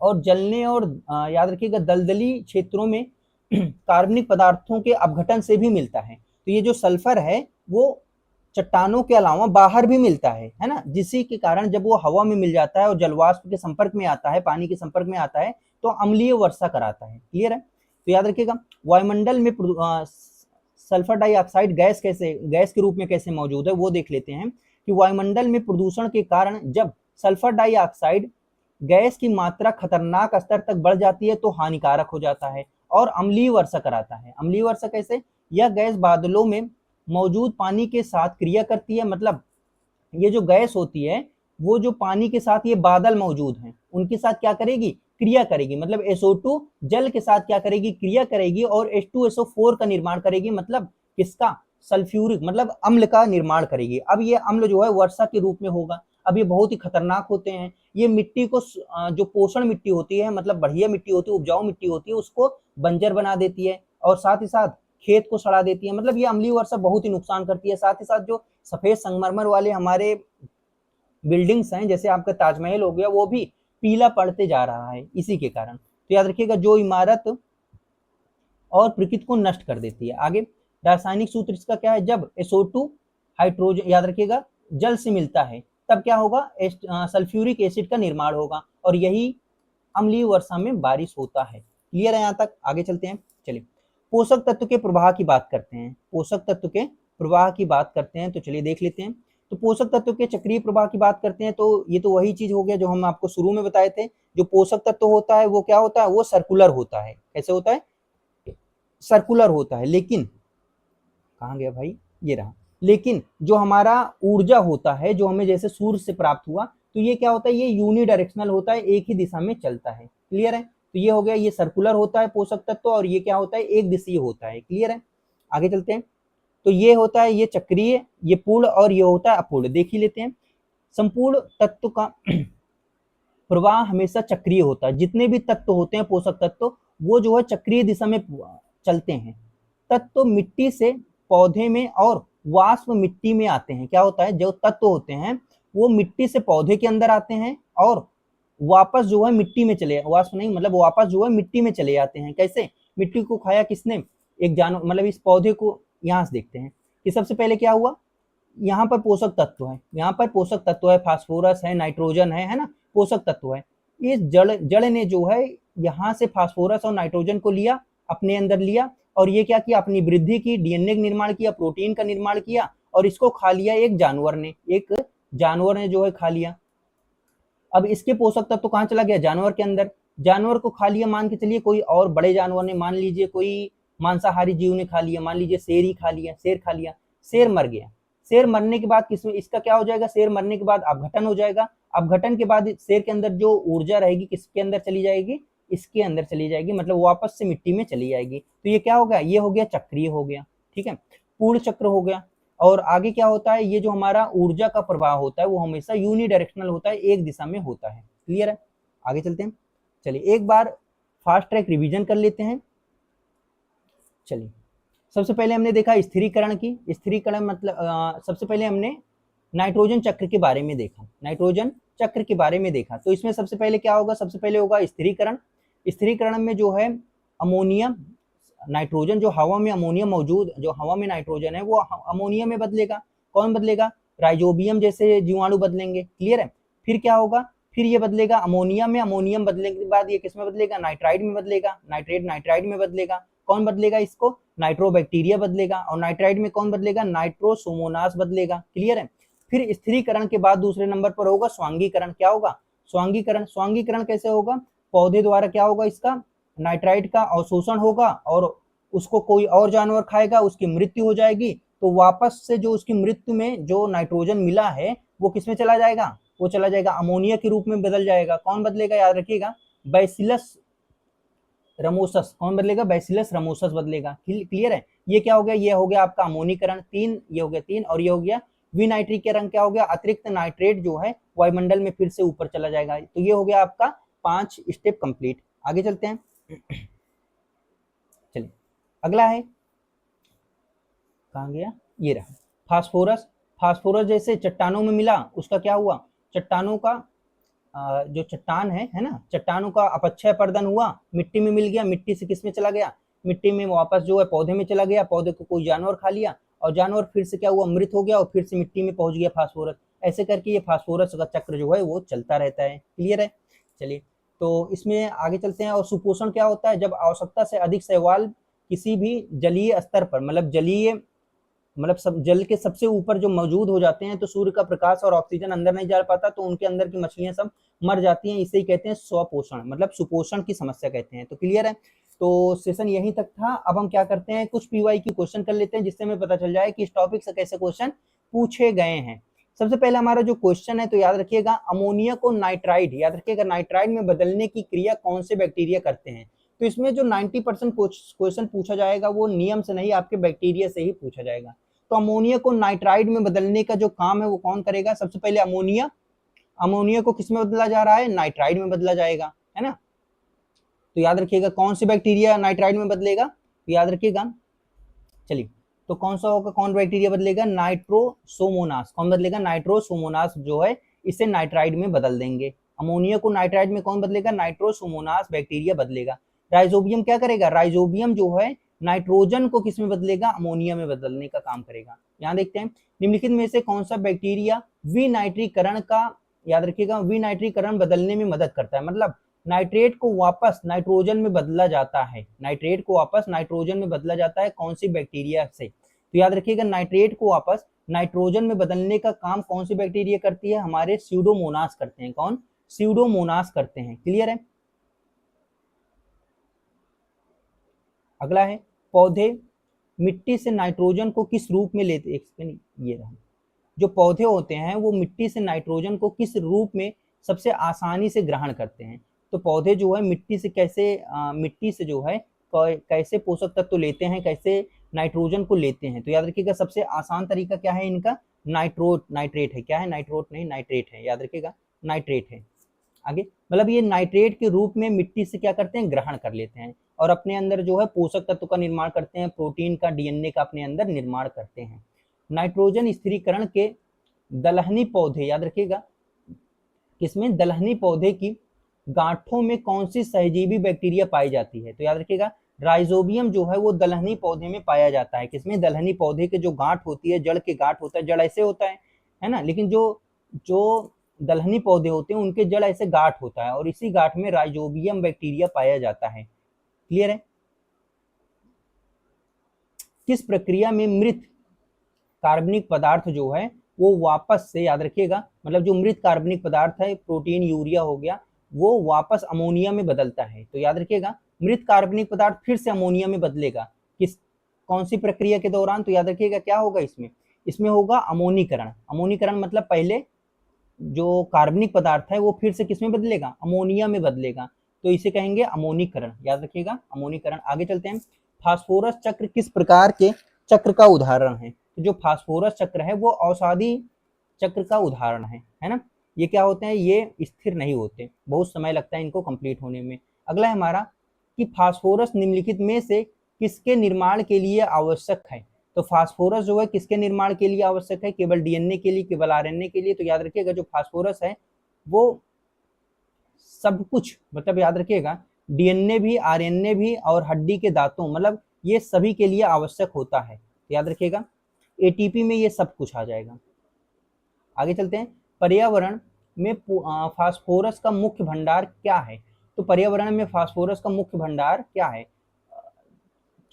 और जलने और याद रखिएगा दलदली क्षेत्रों में कार्बनिक पदार्थों के अपघटन से भी मिलता है। तो ये जो सल्फर है वो चट्टानों के अलावा बाहर भी मिलता है ना, जिसी के कारण जब वो हवा में मिल जाता है और जलवाष्प के संपर्क में आता है, पानी के संपर्क में आता है, तो अम्लीय वर्षा कराता है। क्लियर है। तो याद रखिएगा वायुमंडल में सल्फर डाइऑक्साइड गैस के रूप में कैसे मौजूद है वो देख लेते हैं। कि वायुमंडल में प्रदूषण के कारण जब सल्फर डाइऑक्साइड गैस की मात्रा खतरनाक स्तर तक बढ़ जाती है तो हानिकारक हो जाता है और अम्लीय वर्षा कराता है। अम्लीय वर्षा कैसे, यह गैस बादलों में मौजूद पानी के साथ क्रिया करती है। मतलब ये जो गैस होती है वो जो पानी के साथ ये बादल मौजूद हैं उनके साथ क्या करेगी, क्रिया करेगी। मतलब SO2 जल के साथ क्या करेगी, क्रिया करेगी और H2SO4 का निर्माण करेगी। मतलब किसका, सल्फ्यूरिक, मतलब अम्ल का निर्माण करेगी। अब ये अम्ल जो है वर्षा के रूप में होगा। अब ये बहुत ही खतरनाक होते हैं। ये मिट्टी को, जो पोषण मिट्टी होती है, मतलब बढ़िया मिट्टी होती है, उपजाऊ मिट्टी होती है, उसको बंजर बना देती है और साथ ही साथ खेत को सड़ा देती है। मतलब ये अम्लीय वर्षा बहुत ही नुकसान करती है। साथ ही साथ जो सफेद संगमरमर वाले हमारे बिल्डिंग्स हैं, जैसे आपका ताजमहल हो गया, वो भी पीला पड़ते जा रहा है इसी के कारण। तो याद रखिएगा जो इमारत और प्रकृति को नष्ट कर देती है। आगे रासायनिक सूत्र इसका क्या है, जब SO2 हाइड्रोजन, याद रखिएगा जल से मिलता है तब क्या होगा, सल्फ्यूरिक एसिड का निर्माण होगा और यही अम्लीय वर्षा में बारिश होता है। क्लियर है यहाँ तक? आगे चलते हैं। चलिए पोषक तत्व के प्रवाह की बात करते हैं। पोषक तत्व के प्रवाह की बात करते हैं तो चलिए देख लेते हैं। तो पोषक तत्व के चक्रीय प्रवाह की बात करते हैं तो ये तो वही चीज हो गया जो हम आपको शुरू में बताए थे। जो पोषक तत्व होता है वो क्या होता है, वो सर्कुलर होता है। कैसे होता है? सर्कुलर होता है। लेकिन कहाँ गया भाई, ये रहा। लेकिन जो हमारा ऊर्जा होता है जो हमें जैसे सूर्य से प्राप्त हुआ, तो ये क्या होता है, ये यूनिडायरेक्शनल होता है, एक ही दिशा में चलता है। क्लियर है? तो ये हो गया, ये सर्कुलर होता है पोषक तत्व, और ये क्या होता है, एक दिशीय होता है। क्लियर है? आगे चलते हैं। तो ये होता है ये चक्रीय, ये पूर्ण, और ये होता है अपूर्ण। देख ही लेते हैं। संपूर्ण तत्व का प्रवाह हमेशा चक्रीय होता है। जितने भी तत्व होते हैं पोषक तत्व, वो जो है चक्रीय दिशा में चलते हैं। तत्व मिट्टी से पौधे में और वाष्प मिट्टी में आते हैं। क्या होता है, जो तत्व होते हैं वो मिट्टी से पौधे के अंदर आते हैं और वापस जो है मिट्टी में चले, वाष्प नहीं मतलब वापस जो है मिट्टी में चले जाते हैं। कैसे? मिट्टी को खाया किसने, एक जानवर, मतलब इस पौधे को। यहाँ से देखते हैं कि सबसे पहले क्या हुआ, यहाँ पर पोषक तत्व है, यहाँ पर पोषक तत्व है, फास्फोरस है, नाइट्रोजन है ना, पोषक तत्व है। इस जड़ ने जो है यहाँ से फास्फोरस और नाइट्रोजन को लिया, अपने अंदर लिया, और ये क्या किया, अपनी वृद्धि की, डीएनए का निर्माण किया, प्रोटीन का निर्माण किया, और इसको खा लिया एक जानवर ने, जो है खा लिया। अब इसके पोषक तत्व कहाँ चला गया, जानवर के अंदर। जानवर को खा लिया, मान के चलिए कोई और बड़े जानवर ने, मान लीजिए कोई मांसाहारी जीव ने खा लिया, मान लीजिए शेर ही खा लिया, शेर खा लिया, शेर मर गया। शेर मरने के बाद किसमें, इसका क्या हो जाएगा, शेर मरने के बाद अपघटन हो जाएगा। अपघटन के बाद शेर के अंदर जो ऊर्जा रहेगी किसके अंदर चली जाएगी, इसके अंदर चली जाएगी, मतलब वापस से मिट्टी में चली जाएगी। तो ये क्या हो गया, ये हो गया चक्रीय हो गया। ठीक है, पूर्ण चक्र हो गया। और आगे क्या होता है, ये जो हमारा ऊर्जा का प्रवाह होता है वो हमेशा यूनिडायरेक्शनल होता है, एक दिशा में होता है। क्लियर है? आगे चलते हैं। चलिए एक बार फास्ट ट्रैक रिवीजन कर लेते हैं। चलिए सबसे पहले हमने देखा स्थिरीकरण की। स्थिरीकरण मतलब सबसे पहले हमने नाइट्रोजन चक्र के बारे में देखा, नाइट्रोजन चक्र के बारे में देखा। तो इसमें सबसे पहले क्या होगा, सबसे पहले होगा स्थिरीकरण। स्थिरीकरण में जो है अमोनिया, नाइट्रोजन जो हवा में अमोनिया मौजूद, जो हवा में नाइट्रोजन है वो अमोनिया में बदलेगा। कौन बदलेगा, राइजोबियम जैसे जीवाणु बदलेंगे। क्लियर है? फिर क्या होगा, फिर ये बदलेगा अमोनिया में, अमोनियम बदलने के बाद ये किस में बदलेगा, नाइट्राइड में बदलेगा, नाइट्रेट नाइट्राइड में बदलेगा। कौन बदलेगा इसको, नाइट्रोबैक्टीरिया बदलेगा। और नाइट्राइड में कौन बदलेगा, नाइट्रोसोमोनास बदलेगा। क्लियर है? फिर स्थिरीकरण के बाद दूसरे नंबर पर होगा स्वांगीकरण। क्या होगा, स्वांगीकरण। स्वांगीकरण कैसे होगा, पौधे द्वारा क्या होगा, इसका नाइट्राइड का अवशोषण होगा और उसको कोई और जानवर खाएगा, उसकी मृत्यु हो जाएगी। तो वापस से जो उसकी मृत्यु में जो नाइट्रोजन मिला है वो किसमें चला जाएगा, वो चला जाएगा अमोनिया के रूप में बदल जाएगा। कौन बदलेगा, याद रखिएगा, बैसिलस रमोसस। कौन बदलेगा, बैसिलस रमोसस बदलेगा। क्लियर है? ये क्या हो गया, ये हो गया आपका अमोनीकरण। तीन, ये हो गया तीन, और ये हो गया विनाइट्रीकरण। क्या हो गया, अतिरिक्त नाइट्रेट जो है वायुमंडल में फिर से ऊपर चला जाएगा। तो ये हो गया आपका 5 स्टेप कंप्लीट। आगे चलते हैं। चलिए अगला है, कहाँ गया, ये रहा फास्फोरस। फास्फोरस जैसे चट्टानों में मिला, उसका क्या हुआ, चट्टानों का जो चट्टान है ना, चट्टानों का अपक्षय अपर्दन हुआ, मिट्टी में मिल गया, मिट्टी से किस में चला गया, मिट्टी में वापस जो है पौधे में चला गया, पौधे को कोई जानवर खा लिया, और जानवर फिर से क्या हुआ, मृत हो गया, और फिर से मिट्टी में पहुंच गया फास्फोरस। ऐसे करके ये फास्फोरस का चक्र जो है वो चलता रहता है। क्लियर है? चलिए तो इसमें आगे चलते हैं। और सुपोषण क्या होता है, जब आवश्यकता से अधिक शैवाल किसी भी जलीय स्तर पर, मतलब जलीय मतलब सब जल के सबसे ऊपर जो मौजूद हो जाते हैं, तो सूर्य का प्रकाश और ऑक्सीजन अंदर नहीं जा पाता, तो उनके अंदर की मछलियां सब मर जाती हैं। इसे ही कहते हैं स्वपोषण, मतलब सुपोषण की समस्या कहते हैं। तो क्लियर है? तो सेशन यहीं तक था। अब हम क्या करते हैं, कुछ पीवाई की क्वेश्चन कर लेते हैं, जिससे हमें पता चल जाए कि इस टॉपिक से कैसे क्वेश्चन पूछे गए हैं। सबसे पहले हमारा जो क्वेश्चन है, तो याद रखिएगा, अमोनिया को नाइट्राइड, याद रखिएगा, नाइट्राइड में बदलने की क्रिया कौन से बैक्टीरिया करते हैं। तो इसमें जो 90% क्वेश्चन पूछा जाएगा वो नियम से नहीं, आपके बैक्टीरिया से ही पूछा जाएगा। तो अमोनिया को नाइट्राइड में बदलने का जो काम है वो कौन करेगा, सबसे पहले अमोनिया को किस में बदला जा रहा है, नाइट्राइड में बदला जाएगा, है ना। तो याद रखिएगा कौन सी बैक्टीरिया नाइट्राइड में बदलेगा, तो याद रखिएगा। चलिए तो कौन सा होगा, कौन बैक्टीरिया बदलेगा, नाइट्रोसोमोनास। कौन बदलेगा, नाइट्रोसोमोनास जो है इसे नाइट्राइड में बदल देंगे। अमोनिया को नाइट्राइड में कौन बदलेगा, नाइट्रोसोमोनास बैक्टीरिया बदलेगा। राइजोबियम क्या करेगा, राइजोबियम जो है नाइट्रोजन को किस में बदलेगा, अमोनिया में बदलने का काम करेगा। यहाँ देखते हैं निम्नलिखित में से कौन सा बैक्टीरिया विनाइट्रीकरण का, याद रखिएगा विनाइट्रीकरण बदलने में मदद करता है, मतलब नाइट्रेट को वापस नाइट्रोजन में बदला जाता है, नाइट्रेट को वापस नाइट्रोजन में बदला जाता है कौन सी बैक्टीरिया से। तो याद रखिएगा नाइट्रेट को वापस नाइट्रोजन में बदलने का काम कौन सी बैक्टीरिया करती है, हमारे स्यूडोमोनास करते हैं। कौन, स्यूडोमोनास करते हैं। क्लियर है। अगला है पौधे मिट्टी से नाइट्रोजन को किस रूप में लेते हैं, ये रहा, जो पौधे होते हैं वो मिट्टी से नाइट्रोजन को किस रूप में सबसे आसानी से ग्रहण करते हैं। तो पौधे जो है मिट्टी से कैसे मिट्टी से जो है कैसे पोषक तत्व लेते हैं, कैसे नाइट्रोजन को लेते हैं। तो याद रखिएगा सबसे आसान तरीका क्या है इनका, नाइट्रेट है। क्या है, नाइट्रोट नहीं, नाइट्रेट है, याद रखिएगा नाइट्रेट है। आगे मतलब ये नाइट्रेट के रूप में मिट्टी से क्या करते हैं, ग्रहण कर लेते हैं और अपने अंदर जो है पोषक तत्व का निर्माण करते हैं, प्रोटीन का, डीएनए का अपने अंदर निर्माण करते हैं। नाइट्रोजन स्थिरीकरण के दलहनी पौधे, याद रखिएगा किसमें, दलहनी पौधे की गांठों में कौन सी सहजीवी बैक्टीरिया पाई जाती है। तो याद रखिएगा राइजोबियम जो है वो दलहनी पौधे में पाया जाता है। किसमें, दलहनी पौधे के जो गांठ होती है, जड़ के गांठ होता है, जड़ ऐसे होता है ना, लेकिन जो जो दलहनी पौधे होते हैं उनके जड़ ऐसे गांठ होता है और इसी गांठ में राइजोबियम बैक्टीरिया पाया जाता है। क्लियर है। किस प्रक्रिया में मृत कार्बनिक पदार्थ जो है वो वापस से, याद रखिएगा मतलब जो मृत कार्बनिक पदार्थ है, प्रोटीन, यूरिया हो गया, वो वापस अमोनिया में बदलता है। तो याद रखिएगा मृत कार्बनिक पदार्थ फिर से अमोनिया में बदलेगा किस, कौन सी प्रक्रिया के दौरान। तो याद रखिएगा क्या होगा इसमें होगा अमोनीकरण। अमोनीकरण मतलब पहले जो कार्बनिक पदार्थ है वो फिर से किसमें बदलेगा, अमोनिया में बदलेगा, तो इसे कहेंगे अमोनीकरण। याद रखिएगा अमोनीकरण। आगे चलते हैं, फास्फोरस चक्र किस प्रकार के चक्र का उदाहरण है। तो जो फास्फोरस चक्र है वो औषधि चक्र का उदाहरण है ना। ये क्या होते हैं, ये स्थिर नहीं होते, बहुत समय लगता है इनको कंप्लीट होने में। अगला है हमारा कि फास्फोरस निम्नलिखित में से किसके निर्माण के लिए आवश्यक है। तो फास्फोरस जो है किसके निर्माण के लिए आवश्यक है, केवल डीएनए के लिए, केवल आरएनए के लिए। तो याद रखिएगा जो फास्फोरस है वो सब कुछ, मतलब याद रखिएगा डीएनए भी, आरएनए भी और हड्डी के दांतों, मतलब ये सभी के लिए आवश्यक होता है। याद रखिएगा एटीपी में ये सब कुछ आ जाएगा। आगे चलते हैं, पर्यावरण में फास्फोरस का मुख्य भंडार क्या है। तो पर्यावरण में फास्फोरस का मुख्य भंडार क्या है,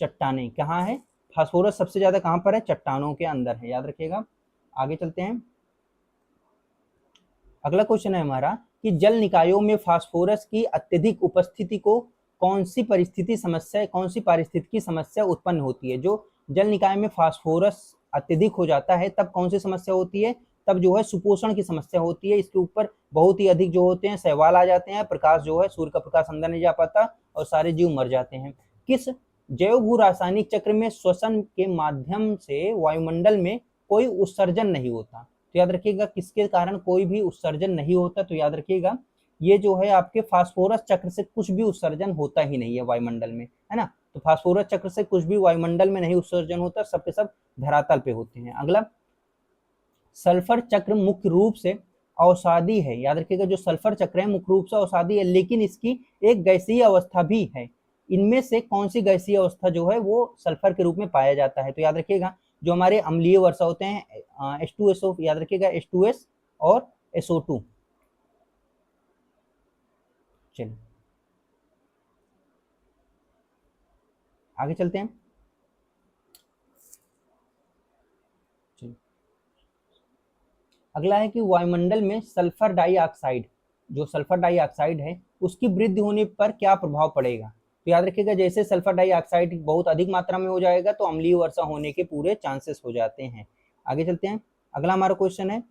चट्टानें। कहाँ है फास्फोरस सबसे ज्यादा, कहाँ पर है, चट्टानों के अंदर है। याद रखिएगा। आगे चलते हैं, अगला क्वेश्चन है हमारा कि जल निकायों में फास्फोरस की अत्यधिक उपस्थिति को कौन सी परिस्थिति समस्या, कौन सी पारिस्थितिकी समस्या उत्पन्न होती है। जो जल निकाय में फास्फोरस अत्यधिक हो जाता है तब कौन सी समस्या होती है, तब जो है सुपोषण की समस्या होती है। इसके ऊपर बहुत ही अधिक जो होते हैं शैवाल आ जाते हैं, प्रकाश जो है सूर्य का प्रकाश अंदर नहीं जा पाता और सारे जीव मर जाते हैं। किस जैव भू रासायनिक चक्र में श्वसन के माध्यम से वायुमंडल में कोई उत्सर्जन नहीं होता। तो याद रखिएगा किसके कारण कोई भी उत्सर्जन नहीं होता। तो याद रखिएगा ये जो है आपके फास्फोरस चक्र से कुछ भी उत्सर्जन होता ही नहीं है वायुमंडल में, है ना। तो फास्फोरस चक्र से कुछ भी वायुमंडल में नहीं उत्सर्जन होता, सब के सब धरातल पे होते हैं। अगला, सल्फर चक्र मुख्य रूप से औषधि है। याद रखिएगा जो सल्फर चक्र है मुख्य रूप से औषधि है, लेकिन इसकी एक गैसीय अवस्था भी है। इनमें से कौन सी गैसीय अवस्था जो है वो सल्फर के रूप में पाया जाता है। तो याद रखिएगा जो हमारे अम्लीय वर्षा होते हैं H2SO, याद रखिएगा H2S और SO2। चलिए आगे चलते हैं। अगला है कि वायुमंडल में सल्फर डाइऑक्साइड, जो सल्फर डाइऑक्साइड है उसकी वृद्धि होने पर क्या प्रभाव पड़ेगा। तो याद रखिएगा जैसे सल्फर डाइऑक्साइड बहुत अधिक मात्रा में हो जाएगा तो अम्लीय वर्षा होने के पूरे चांसेस हो जाते हैं। आगे चलते हैं, अगला हमारा क्वेश्चन है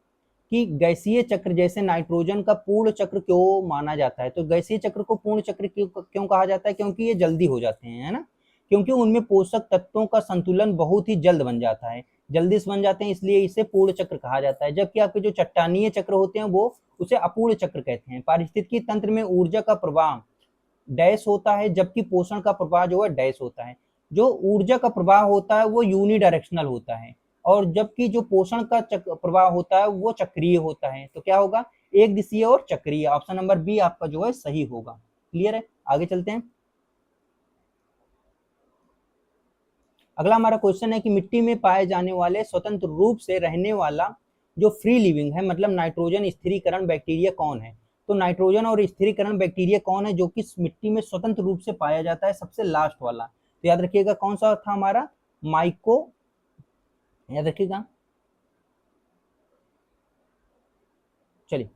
कि गैसीय चक्र जैसे नाइट्रोजन का पूर्ण चक्र क्यों माना जाता है। तो गैसीय चक्र को पूर्ण चक्र क्यों कहा जाता है, क्योंकि ये जल्दी हो जाते हैं, है ना, क्योंकि उनमें पोषक तत्वों का संतुलन बहुत ही जल्द बन जाता है, जल्दी से बन जाते हैं, इसलिए इसे पूर्ण चक्र कहा जाता है। जबकि आपके जो चट्टानीय चक्र होते हैं वो उसे अपूर्ण चक्र कहते हैं। पारिस्थितिकी तंत्र में ऊर्जा का प्रवाह डैश होता है, जबकि पोषण का प्रवाह जो है डैश होता है। जो ऊर्जा का प्रवाह होता है वो यूनिडायरेक्शनल होता है और जबकि जो पोषण का प्रवाह होता है वो चक्रीय होता है। तो क्या होगा, एक दिशीय और चक्रीय। ऑप्शन नंबर बी आपका जो है सही होगा। क्लियर है। आगे चलते हैं, अगला हमारा क्वेश्चन है कि मिट्टी में पाए जाने वाले स्वतंत्र रूप से रहने वाला जो फ्री लिविंग है मतलब नाइट्रोजन स्थिरीकरण बैक्टीरिया कौन है। तो नाइट्रोजन और स्थिरीकरण बैक्टीरिया कौन है जो कि मिट्टी में स्वतंत्र रूप से पाया जाता है, सबसे लास्ट वाला। तो याद रखिएगा कौन सा था हमारा, माइको, याद रखिएगा, चलिए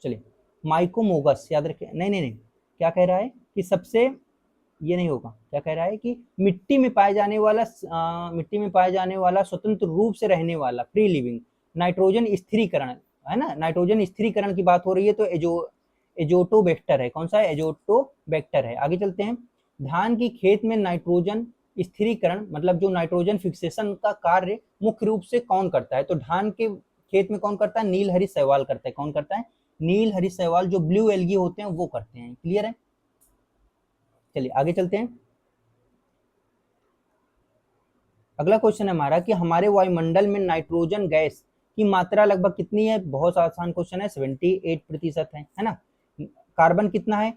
चलिए माइकोमोगस याद रखिए, नहीं नहीं नहीं, क्या कह रहा है कि सबसे, ये नहीं होगा, क्या कह रहा है कि मिट्टी में पाए जाने वाला मिट्टी में पाए जाने वाला स्वतंत्र रूप से रहने वाला फ्री लिविंग नाइट्रोजन स्थिरीकरण है ना, नाइट्रोजन स्थिरीकरण की बात हो रही है तो एजोटोबैक्टर है, कौन सा है, एजोटोबैक्टर है। आगे चलते हैं, धान की खेत में नाइट्रोजन स्थिरीकरण मतलब जो नाइट्रोजन फिक्सेशन का कार्य मुख्य रूप से कौन करता है। तो धान के खेत में कौन करता है, नील हरी शैवाल करता है, कौन करता है, नील हरी शैवाल, जो ब्लू एल्गी होते हैं वो करते हैं। क्लियर है, चलिए आगे चलते हैं। अगला क्वेश्चन है हमारा कि हमारे वायुमंडल में नाइट्रोजन गैस की मात्रा लगभग कितनी है। बहुत आसान क्वेश्चन है, 78% है ना। कार्बन कितना है,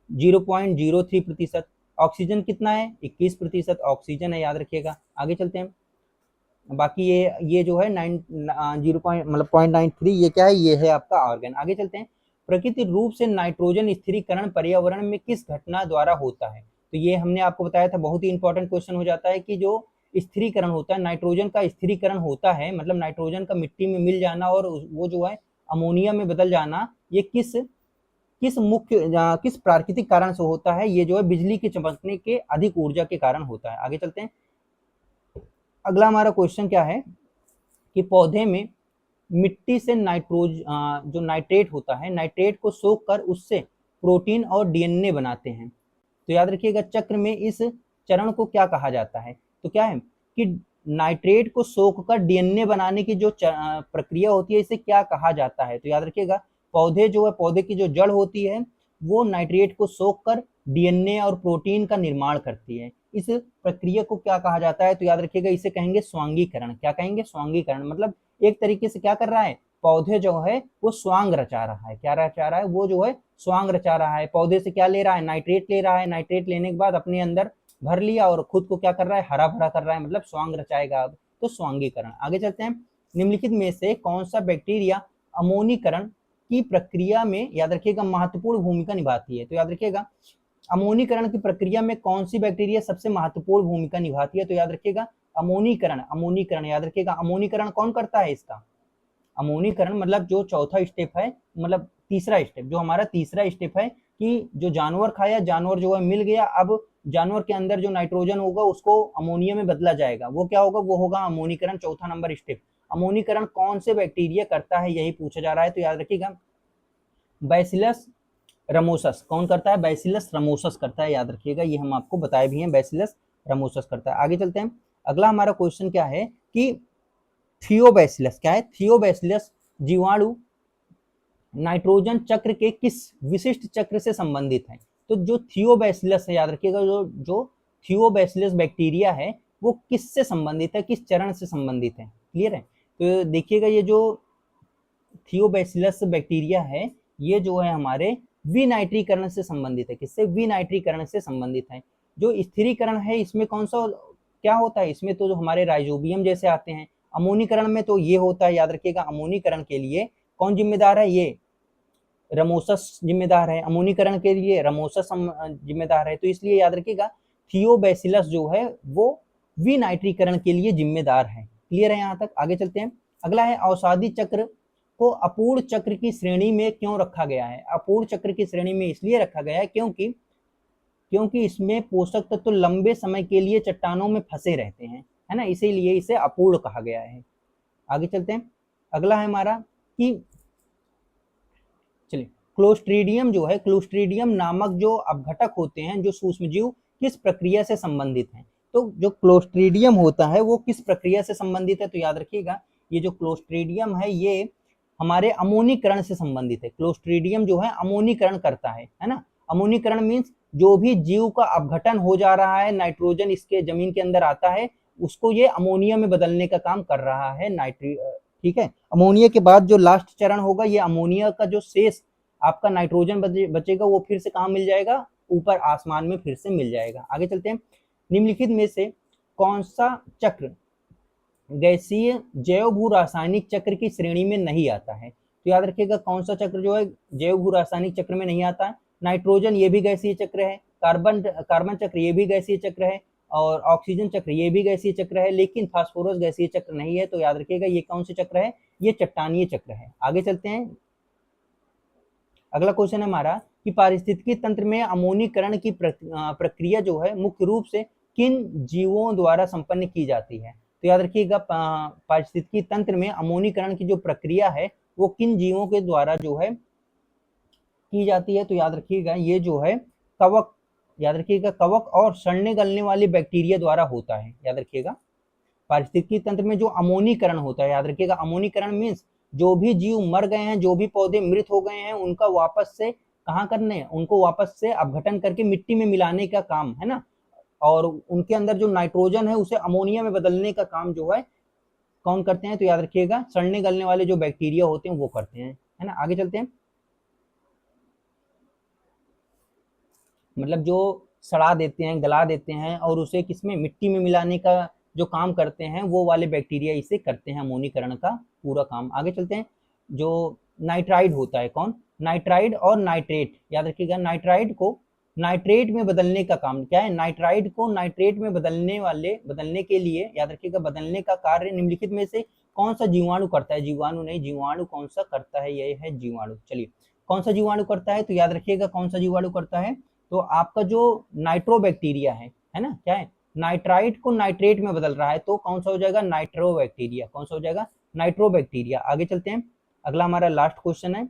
0.03%। ऑक्सीजन कितना है, 21% ऑक्सीजन है, याद रखिएगा। आगे चलते हैं, बाकी ये जो है 0.93 ये क्या है, ये है आपका आर्गन। आगे चलते हैं, प्रकृति रूप से नाइट्रोजन स्थिरीकरण पर्यावरण में किस घटना द्वारा होता है। तो ये हमने आपको बताया था, बहुत ही इंपॉर्टेंट क्वेश्चन हो जाता है कि जो स्थिरीकरण होता है, नाइट्रोजन का स्थिरीकरण होता है मतलब नाइट्रोजन का मिट्टी में मिल जाना और वो जो है अमोनिया में बदल जाना, ये किस प्राकृतिक कारण से होता है। ये जो है बिजली के चमकने के अधिक ऊर्जा के कारण होता है। आगे चलते हैं, अगला हमारा क्वेश्चन क्या है कि पौधे में मिट्टी से जो नाइट्रेट होता है, नाइट्रेट को सोख कर उससे प्रोटीन और डीएनए बनाते हैं। तो याद रखिएगा चक्र में इस चरण को क्या कहा जाता है। तो क्या है कि नाइट्रेट को सोख कर डीएनए बनाने की जो प्रक्रिया होती है इसे क्या कहा जाता है। तो याद रखिएगा पौधे जो है, पौधे की जो जड़ होती है वो नाइट्रेट को सोख कर डीएनए और प्रोटीन का निर्माण करती है। इस प्रक्रिया को क्या कहा जाता है। तो याद रखिएगा इसे कहेंगे स्वांगीकरण। क्या कहेंगे, स्वांगीकरण। मतलब एक तरीके से क्या कर रहा है, पौधे जो है वो स्वांग रचा रहा है। क्या रचा रहा है, वो जो है स्वांग रचा रहा है। पौधे से क्या ले रहा है, नाइट्रेट ले रहा है। नाइट्रेट लेने के बाद अपने अंदर भर लिया और खुद को क्या कर रहा है, हरा भरा कर रहा है, मतलब स्वांग रचाएगा अब। तो स्वांगीकरण। आगे चलते हैं, निम्नलिखित में से कौन सा बैक्टीरिया अमोनीकरण की प्रक्रिया में, याद रखिएगा, महत्वपूर्ण भूमिका निभाती है। तो याद रखिएगा अमोनीकरण की प्रक्रिया में कौन सी बैक्टीरिया सबसे महत्वपूर्ण भूमिका निभाती है। तो याद रखिएगा अमोनीकरण, अमोनीकरण याद रखिएगा, अमोनीकरण कौन करता है इसका, अमोनीकरण मतलब जो चौथा स्टेप है, मतलब तीसरा स्टेप, जो हमारा तीसरा स्टेप है कि जो जानवर खाया, जानवर जो है मिल गया, अब जानवर के अंदर जो नाइट्रोजन होगा उसको अमोनिया में बदला जाएगा, वो क्या होगा, वो होगा अमोनीकरण, चौथा नंबर स्टेप। अमोनीकरण कौन से बैक्टीरिया करता है, यही पूछा जा रहा है। तो याद रखिएगा बैसिलस रमोसस कौन करता है, बैसिलस रमोसस करता है, याद रखिएगा, ये हम आपको बताए भी हैं, बैसिलस रमोसस करता है। आगे चलते हैं, अगला हमारा क्वेश्चन क्या है कि थियोबैसिलस, क्या है, थियोबैसिलस जीवाणु नाइट्रोजन चक्र के किस विशिष्ट चक्र से संबंधित है। तो जो थियोबैसिलस है, याद रखिएगा, जो थियोबैसिलस बैक्टीरिया है वो किससे संबंधित है, किस चरण से संबंधित है। क्लियर है, तो देखिएगा ये जो थियोबैसिलस बैक्टीरिया है ये जो है हमारे विनाइट्रीकरण से संबंधित है। किससे, विनाइट्रीकरण से संबंधित है। जो स्थिरीकरण है इसमें कौन सा क्या होता है, इसमें तो जो हमारे राइजोबियम जैसे आते हैं। अमोनीकरण में तो ये होता है, याद रखिएगा अमोनीकरण के लिए कौन जिम्मेदार है, ये रमोसस जिम्मेदार है। अमोनीकरण के लिए रमोसस जिम्मेदार है। तो इसलिए याद रखिएगा थियोबैसिलस जो है वो विनाइट्रीकरण के लिए जिम्मेदार है। क्लियर है यहाँ तक। आगे चलते हैं, अगला है औषधि चक्र को अपूर्ण चक्र की श्रेणी में क्यों रखा गया है। अपूर्ण चक्र की श्रेणी में इसलिए रखा गया है क्योंकि इसमें पोषक तत्व लंबे समय के लिए चट्टानों में फंसे रहते हैं, है ना, इसीलिए इसे अपूर्ण कहा गया है। आगे चलते हैं, अगला है हमारा कि चलिए क्लोस्ट्रीडियम जो है, क्लोस्ट्रीडियम नामक जो अपघटक होते हैं, जो सूक्ष्मजीव किस प्रक्रिया से संबंधित हैं। तो जो क्लोस्ट्रीडियम होता है वो किस प्रक्रिया से संबंधित है। तो याद रखिएगा ये जो क्लोस्ट्रीडियम है ये हमारे अमोनीकरण से संबंधित है। क्लोस्ट्रीडियम जो है अमोनीकरण करता है ना। अमोनीकरण मीन्स जो भी जीव का अपघटन हो जा रहा है, नाइट्रोजन इसके जमीन के अंदर आता है, उसको ये अमोनिया में बदलने का काम कर रहा है ठीक है। अमोनिया के बाद जो लास्ट चरण होगा, ये अमोनिया का जो शेष आपका नाइट्रोजन बचेगा वो फिर से कहाँ मिल जाएगा, ऊपर आसमान में फिर से मिल जाएगा। आगे चलते हैं, निम्नलिखित में से कौन सा चक्र गैसीय जैव भू रासायनिक चक्र की श्रेणी में नहीं आता है? तो याद रखिएगा कौन सा चक्र जो है जैव भू रासायनिक चक्र में नहीं आता है। नाइट्रोजन ये भी गैसीय चक्र है, कार्बन चक्र ये भी गैसीय चक्र है, और ऑक्सीजन चक्र ये भी गैसीय चक्र है, लेकिन फास्फोरस गैसीय चक्र नहीं है। तो याद रखिएगा ये कौन से चक्र है, ये चट्टानीय चक्र है। आगे चलते हैं। अगला क्वेश्चन है हमारा कि पारिस्थितिकी तंत्र में अमोनीकरण की प्रक्रिया जो है मुख्य रूप से किन जीवों द्वारा संपन्न की जाती है? तो याद रखिएगा पारिस्थितिकी तंत्र में अमोनीकरण की जो प्रक्रिया है वो किन जीवों के द्वारा जो है की जाती है? तो याद रखिएगा ये जो है कवक, याद रखिएगा कवक और सड़ने गलने वाले बैक्टीरिया द्वारा होता है। याद रखिएगा पारिस्थितिकी तंत्र में जो अमोनीकरण होता है, याद रखिएगा अमोनीकरण मीन्स जो भी जीव मर गए हैं, जो भी पौधे मृत हो गए हैं, उनका वापस से कहाँ करने, उनको वापस से अपघटन करके मिट्टी में मिलाने का काम है ना, और उनके अंदर जो नाइट्रोजन है उसे अमोनिया में बदलने का काम जो है कौन करते हैं? तो याद रखिएगा सड़ने गलने वाले जो बैक्टीरिया होते हैं वो करते हैं, है ना। आगे चलते हैं। मतलब जो सड़ा देते हैं, गला देते हैं और उसे किसमें, मिट्टी में मिलाने का जो काम करते हैं वो वाले बैक्टीरिया इसे करते हैं अमोनीकरण का पूरा काम। आगे चलते हैं। जो नाइट्राइड होता है, कौन, नाइट्राइड और नाइट्रेट, याद रखिएगा नाइट्राइड को नाइट्रेट में बदलने का काम क्या है, नाइट्राइड को नाइट्रेट में बदलने के लिए याद रखिएगा बदलने का कार्य निम्नलिखित में से कौन सा जीवाणु करता है? जीवाणु नहीं, जीवाणु कौन सा करता है, ये है जीवाणु। चलिए कौन सा जीवाणु करता है? तो याद रखिएगा कौन सा जीवाणु करता है, तो आपका जो नाइट्रोबैक्टीरिया है ना, क्या है, नाइट्राइट को नाइट्रेट में बदल रहा है, तो कौन सा हो जाएगा, नाइट्रोबैक्टीरिया। कौन सा हो जाएगा, नाइट्रोबैक्टीरिया। आगे चलते हैं। अगला हमारा लास्ट क्वेश्चन है,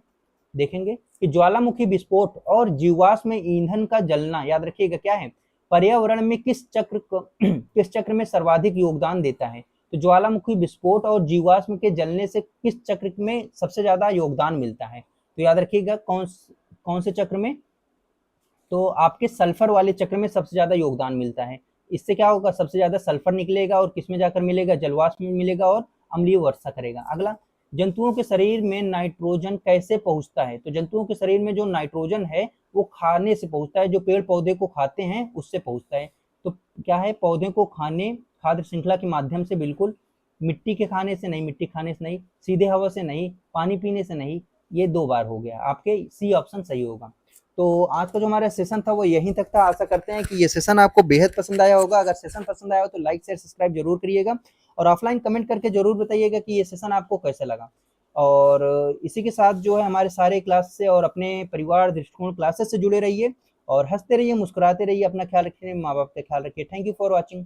देखेंगे कि ज्वालामुखी विस्फोट और जीवाश्म ईंधन का जलना, याद रखिएगा क्या है, पर्यावरण में किस चक्र में सर्वाधिक योगदान देता है? तो ज्वालामुखी विस्फोट और जीवाश्म के जलने से किस चक्र में सबसे ज्यादा योगदान मिलता है? तो याद रखिएगा कौन से चक्र में, तो आपके सल्फर वाले चक्र में सबसे ज्यादा योगदान मिलता है। इससे क्या होगा, सबसे ज्यादा सल्फर निकलेगा और किसमें जाकर मिलेगा, जलवाष्प में मिलेगा और अम्लीय वर्षा करेगा। अगला, जंतुओं के शरीर में नाइट्रोजन कैसे पहुंचता है? तो जंतुओं के शरीर में जो नाइट्रोजन है वो खाने से पहुंचता है, जो पेड़ पौधे को खाते हैं उससे पहुंचता है। तो क्या है, पौधे को खाने, खाद्य श्रृंखला के माध्यम से, बिल्कुल मिट्टी के खाने से नहीं, मिट्टी खाने से नहीं, सीधे हवा से नहीं, पानी पीने से नहीं। ये 2 बार हो गया, आपके सी ऑप्शन सही होगा। तो आज का जो हमारा सेशन था वो यहीं तक था। आशा करते हैं कि ये सेशन आपको बेहद पसंद आया होगा। अगर सेशन पसंद आया हो तो लाइक शेयर सब्सक्राइब जरूर करिएगा, और ऑफलाइन कमेंट करके जरूर बताइएगा कि ये सेशन आपको कैसा लगा। और इसी के साथ जो है हमारे सारे क्लास से और अपने परिवार दृष्टिकोण क्लासेस से जुड़े रहिए, और हंसते रहिए, मुस्कुराते रहिए, अपना ख्याल रखिए, माँ बाप का ख्याल रखिए। Thank you for watching.